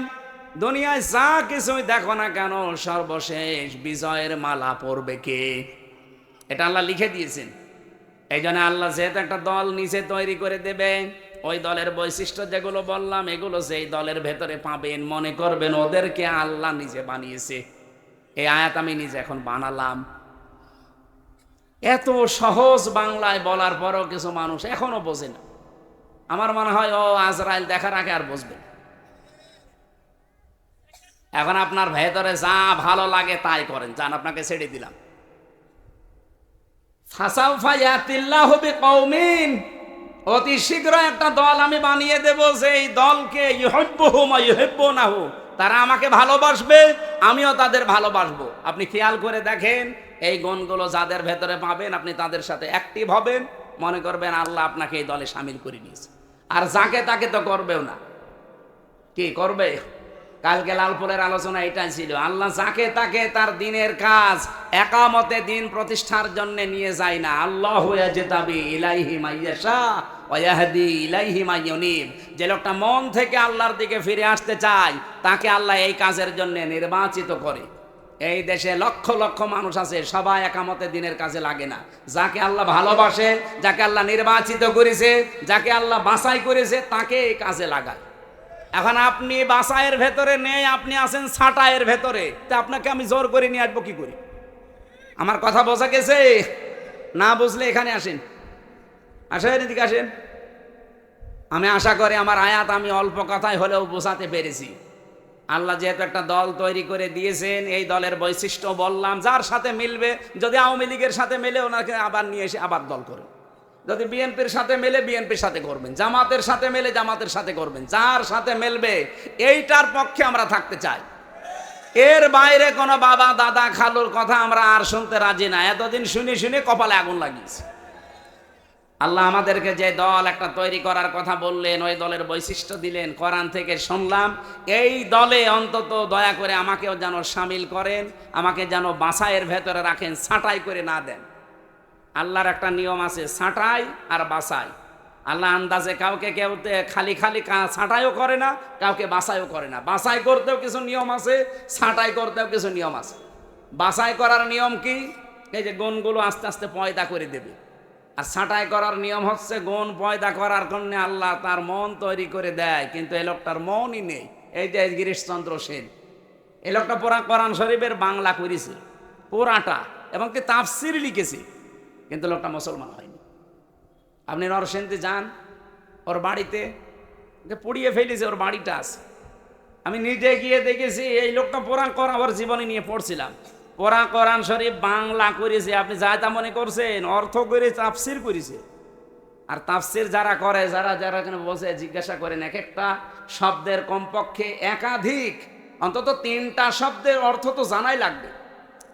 দুনিয়ায় যা কিছুই দেখো না কেন, সর্বশেষ বিজয়ের মালা পরবে কে? এটা আল্লাহ লিখে দিয়েছেন। এই জন্য আল্লাহ যেহেতু একটা দল নিচে তৈরি করে দেবে, ওই দলের বৈশিষ্ট্য যেগুলো বললাম, এগুলো সেই দলের ভেতরে পাবেন। মনে করবেন ওদেরকে আল্লাহ নিজে বানিয়েছে। এই আয়াত আমি নিজে এখন বানালাম। এত সহজ বাংলায় বলার পরও কিছু মানুষ এখনো বোঝে না। আমার মনে হয় ও আজরাইল দেখার আগে আর বুঝবে না। এখন আপনার ভেতরে যা ভালো লাগে তাই করেন, যান, আপনাকে ছেড়ে দিলাম। ফাসাউফা ইয়াতিল্লাহু বিকওমিন, অতি শীঘ্র একটা দল আমি বানিয়ে দেব, সেই দলকে ইউহিব্বুহুম ওয়া ইউহিব্বুনাহু, তারা আমাকে ভালোবাসবে, আমিও তাদের ভালোবাসবো। আপনি খেয়াল করে দেখেন, এই গুণগুলো যাদের ভেতরে পাবেন আপনি তাদের সাথে অ্যাক্টিভ হবেন, মনে করবেন আল্লাহ আপনাকে এই দলে শামিল করে নিয়েছে। আর যাকে তাকে তো করবেও না। কি করবে? কালকে লালপুরের আলোচনা এটাই ছিল, আল্লাহ যাকে তাকে তার দিনের কাজ একামতে দিন প্রতিষ্ঠার জন্য নিয়ে যায় না। আল্লাহু ইয়াজতাবি ইলাইহি মাইয়াশা ওয়া ইয়াহদি ইলাইহি মাইয়ুনিব, যে লোকটা মন থেকে আল্লাহর দিকে ফিরে আসতে চায় তাকে আল্লাহ এই কাজের জন্য নির্বাচিত করে। এই দেশে লক্ষ লক্ষ মানুষ আছে, সবাই একামতে দিনের কাজে লাগে না। যাকে আল্লাহ ভালোবাসে, যাকে আল্লাহ নির্বাচিত করেছে, যাকে আল্লাহ বাছাই করেছে, তাকে এই কাজে লাগায়। এখন আপনি বাসায়ের ভেতরে নেই, আপনি আছেন ছাটায়ের ভেতরে, তা আপনাকে আমি জোর করে নিয়ে আসবো কি করি? আমার কথা বোঝা গেছে? না বুঝলে এখানে আসেন, আসেন, এদিকে আসেন। আমি আশা করি আমার আয়াত আমি অল্প কথায় হলেও বোঝাতে পেরেছি। আল্লাহ যেহেতু একটা দল তৈরি করে দিয়েছেন, এই দলের বৈশিষ্ট্য বললাম, যার সাথে মিলবে, যদি আওয়ামী লীগের সাথে মেলে ওনাকে আবার নিয়ে এসে আবার দল করুন, যদি বিএনপির সাথে মেলে বিএনপির সাথে করবেন, জামাতের সাথে মেলে জামাতের সাথে করবেন, যার সাথে মেলবে এইটার পক্ষে আমরা থাকতে চাই। এর বাইরে কোনো বাবা দাদা খালুর কথা আমরা আর শুনতে রাজি না। এতদিন শুনে শুনে কপালে আগুন লাগিয়েছে। আল্লাহ আমাদেরকে যে দল একটা তৈরি করার কথা বললেন, ওই দলের বৈশিষ্ট্য দিলেন, কোরআন থেকে শুনলাম। এই দলে অন্তত দয়া করে আমাকেও যেন শামিল করেন, আমাকে যেন বাছাইয়ের ভেতরে রাখেন, ছাঁটাই করে না দেন। আল্লাহর একটা নিয়ম আছে, ছাঁটাই আর বাছাই। আল্লাহ আন্দাজে কাউকে কেউ খালি খালি ছাঁটাইও করে না, কাউকে বাছাইও করে না। বাছাই করতেও কিছু নিয়ম আছে, ছাঁটাই করতেও কিছু নিয়ম আছে। বাছাই করার নিয়ম কি? এই যে গুণগুলো আস্তে আস্তে পয়দা করে দেবে। আর ছাঁটাই করার নিয়ম হচ্ছে গুণ পয়দা করার জন্য আল্লাহ তার মন তৈরি করে দেয়, কিন্তু এই লোকটার মনই নেই। এই যে গিরিশচন্দ্র সেন, এই লোকটা পুরা কোরআন শরীফের বাংলা করেছে পুরাটা, এবং কি তাফসির লিখেছে, কিন্তু লোকটা মুসলমান হয়নি। আপনি নরসিংদী যান, ওর বাড়িতে পুড়িয়ে ফেলেছে, ওর বাড়িটা আছে। আমি নিজে গিয়ে দেখেছি, এই লোকটা পুরা কোরআন ওর জীবনী নিয়ে পড়ছিলাম, পুরা কোরআন শরীফ বাংলা করেছে। আপনি যা তা মনে করছেন, অর্থ করে তাফসির করেছে। আর তাফসির যারা করে, যারা যারা এখানে বসে জিজ্ঞাসা করেন, এক একটা শব্দের কমপক্ষে একাধিক, অন্তত 3টা শব্দের অর্থ তো জানাই লাগবে।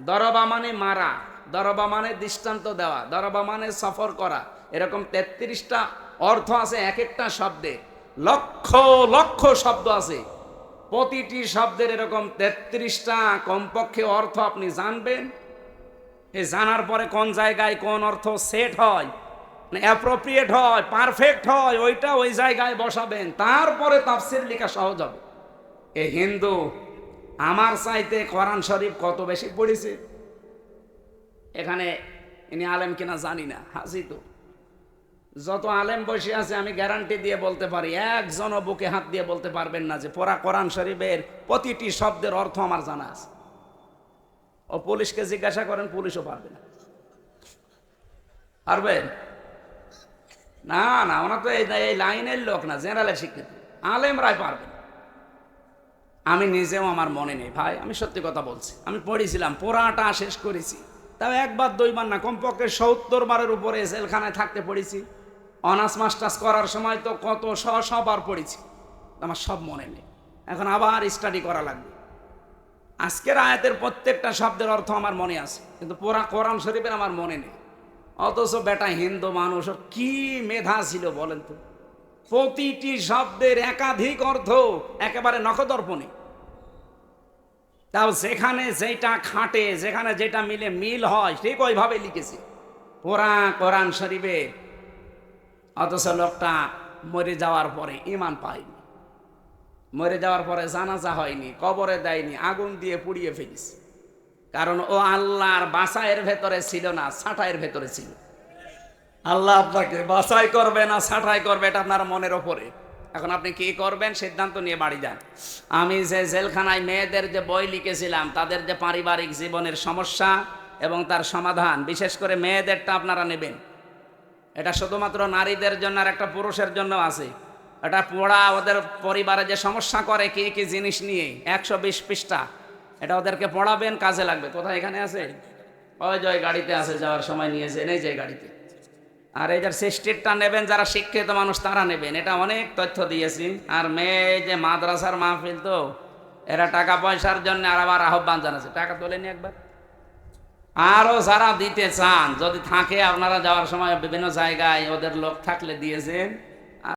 দরবা মানে মারা, দরবা মানে দৃষ্টান্ত দেওয়া, দরবা মানে সফর করা, এরকম 33টা অর্থ আছে এক একটা শব্দে। লক্ষ লক্ষ শব্দ আছে, প্রতিটি শব্দের এরকম 33টা কমপক্ষে অর্থ আপনি জানবেন। এই জানার পরে কোন জায়গায় কোন অর্থ সেট হয়, অ্যাপ্রোপ্রিয়েট হয়, পারফেক্ট হয়, ওইটা ওই জায়গায় বসাবেন, তারপরে তাফসির লেখা সহজ হবে। এই হিন্দু আমার চাইতে কোরআন শরীফ কত বেশি পড়েছে। এখানে ইনি আলেম কিনা জানি না, হাসি তো যত আলেম বসে আছে আমি গ্যারান্টি দিয়ে বলতে পারি, একজনও বুকে হাত দিয়ে বলতে পারবেন না যে পুরা কোরআন শরীফের প্রতিটি শব্দের অর্থ আমার জানা আছে। ও পুলিশকে জিজ্ঞাসা করেন, পুলিশও পারবে না। পারবেন না? না, ওনা তো এই লাইনের লোক না, জেনারেলের শিক্ষিত, আলেমরাই পারবেন। আমি নিজেও আমার মনে নেই ভাই, আমি সত্যি কথা বলছি। আমি পড়েছিলাম, পুরাটা শেষ করেছি, তাও একবার দুইবার না, কমপক্ষে 70 বারের উপরে জেলখানায় থাকতে পড়েছি। অনার্স মাস্টার্স করার সময় তো কত সবার পড়েছি, আমার সব মনে নেই। এখন আবার স্টাডি করা লাগবে। আজকের আয়াতের প্রত্যেকটা শব্দের অর্থ আমার মনে আছে, কিন্তু পুরা কোরআন শরীফের আমার মনে নেই। অথচ বেটা হিন্দু মানুষ, কি মেধা ছিল বলেন তো, প্রতিটি শব্দের একাধিক অর্থ একেবারে নখদর্পণে। তাও যেখানে যেটা খাটে, যেখানে যেটা মিলে মিল হয়, ঠিক ওইভাবে লিখেছে পুরা কোরআন শরীফে। অথচ লোকটা মরে যাওয়ার পরে ঈমান পায়নি, মরে যাওয়ার পরে জানাজা হয়নি, কবরে দেয়নি, আগুন দিয়ে পুড়িয়ে ফেলেছে। কারণ ও আল্লাহর বাছাইয়ের ভেতরে ছিল না, ছাঁটাইয়ের ভেতরে ছিল। আল্লাহ আপনাকে বাছাই করবে না ছাঁটাই করবে, এটা আপনার মনের ওপরে। এখন আপনি কি করবেন সিদ্ধান্ত নিয়ে বাড়ি যান। আমি যে জেলখানায় মেয়েদের যে বই লিখেছিলাম, তাদের যে পারিবারিক জীবনের সমস্যা, এবং তার সমাধান, বিশেষ করে মেয়েদেরটা আপনারা নেবেন। এটা শুধুমাত্র নারীদের জন্য আর একটা পুরুষের জন্য আছে। এটা পড়া ওদের পরিবারে যে সমস্যা করে কি কি জিনিস নিয়ে 120 পৃষ্ঠা, এটা ওদেরকে পড়াবেন, কাজে লাগবে। কোথায় এখানে আছে? ওই যে গাড়িতে আছে, যাওয়ার সময় নিয়েছে, এই যে গাড়িতে। আর এই যে সিস্টেরটা নেবেন, যারা শিক্ষিত মানুষ তারা নেবেন, এটা অনেক তথ্য দিয়েছি। আর মেয়ে যে মাদ্রাসার মাহফিল, তো এরা টাকা পয়সার জন্য আর আবার আহ্বান জানাচ্ছে, টাকা তোলেনি একবার। আরো যারা দিতে চান, যদি থাকে আপনারা যাওয়ার সময় বিভিন্ন জায়গায় ওদের লোক থাকলে দিয়েছেন,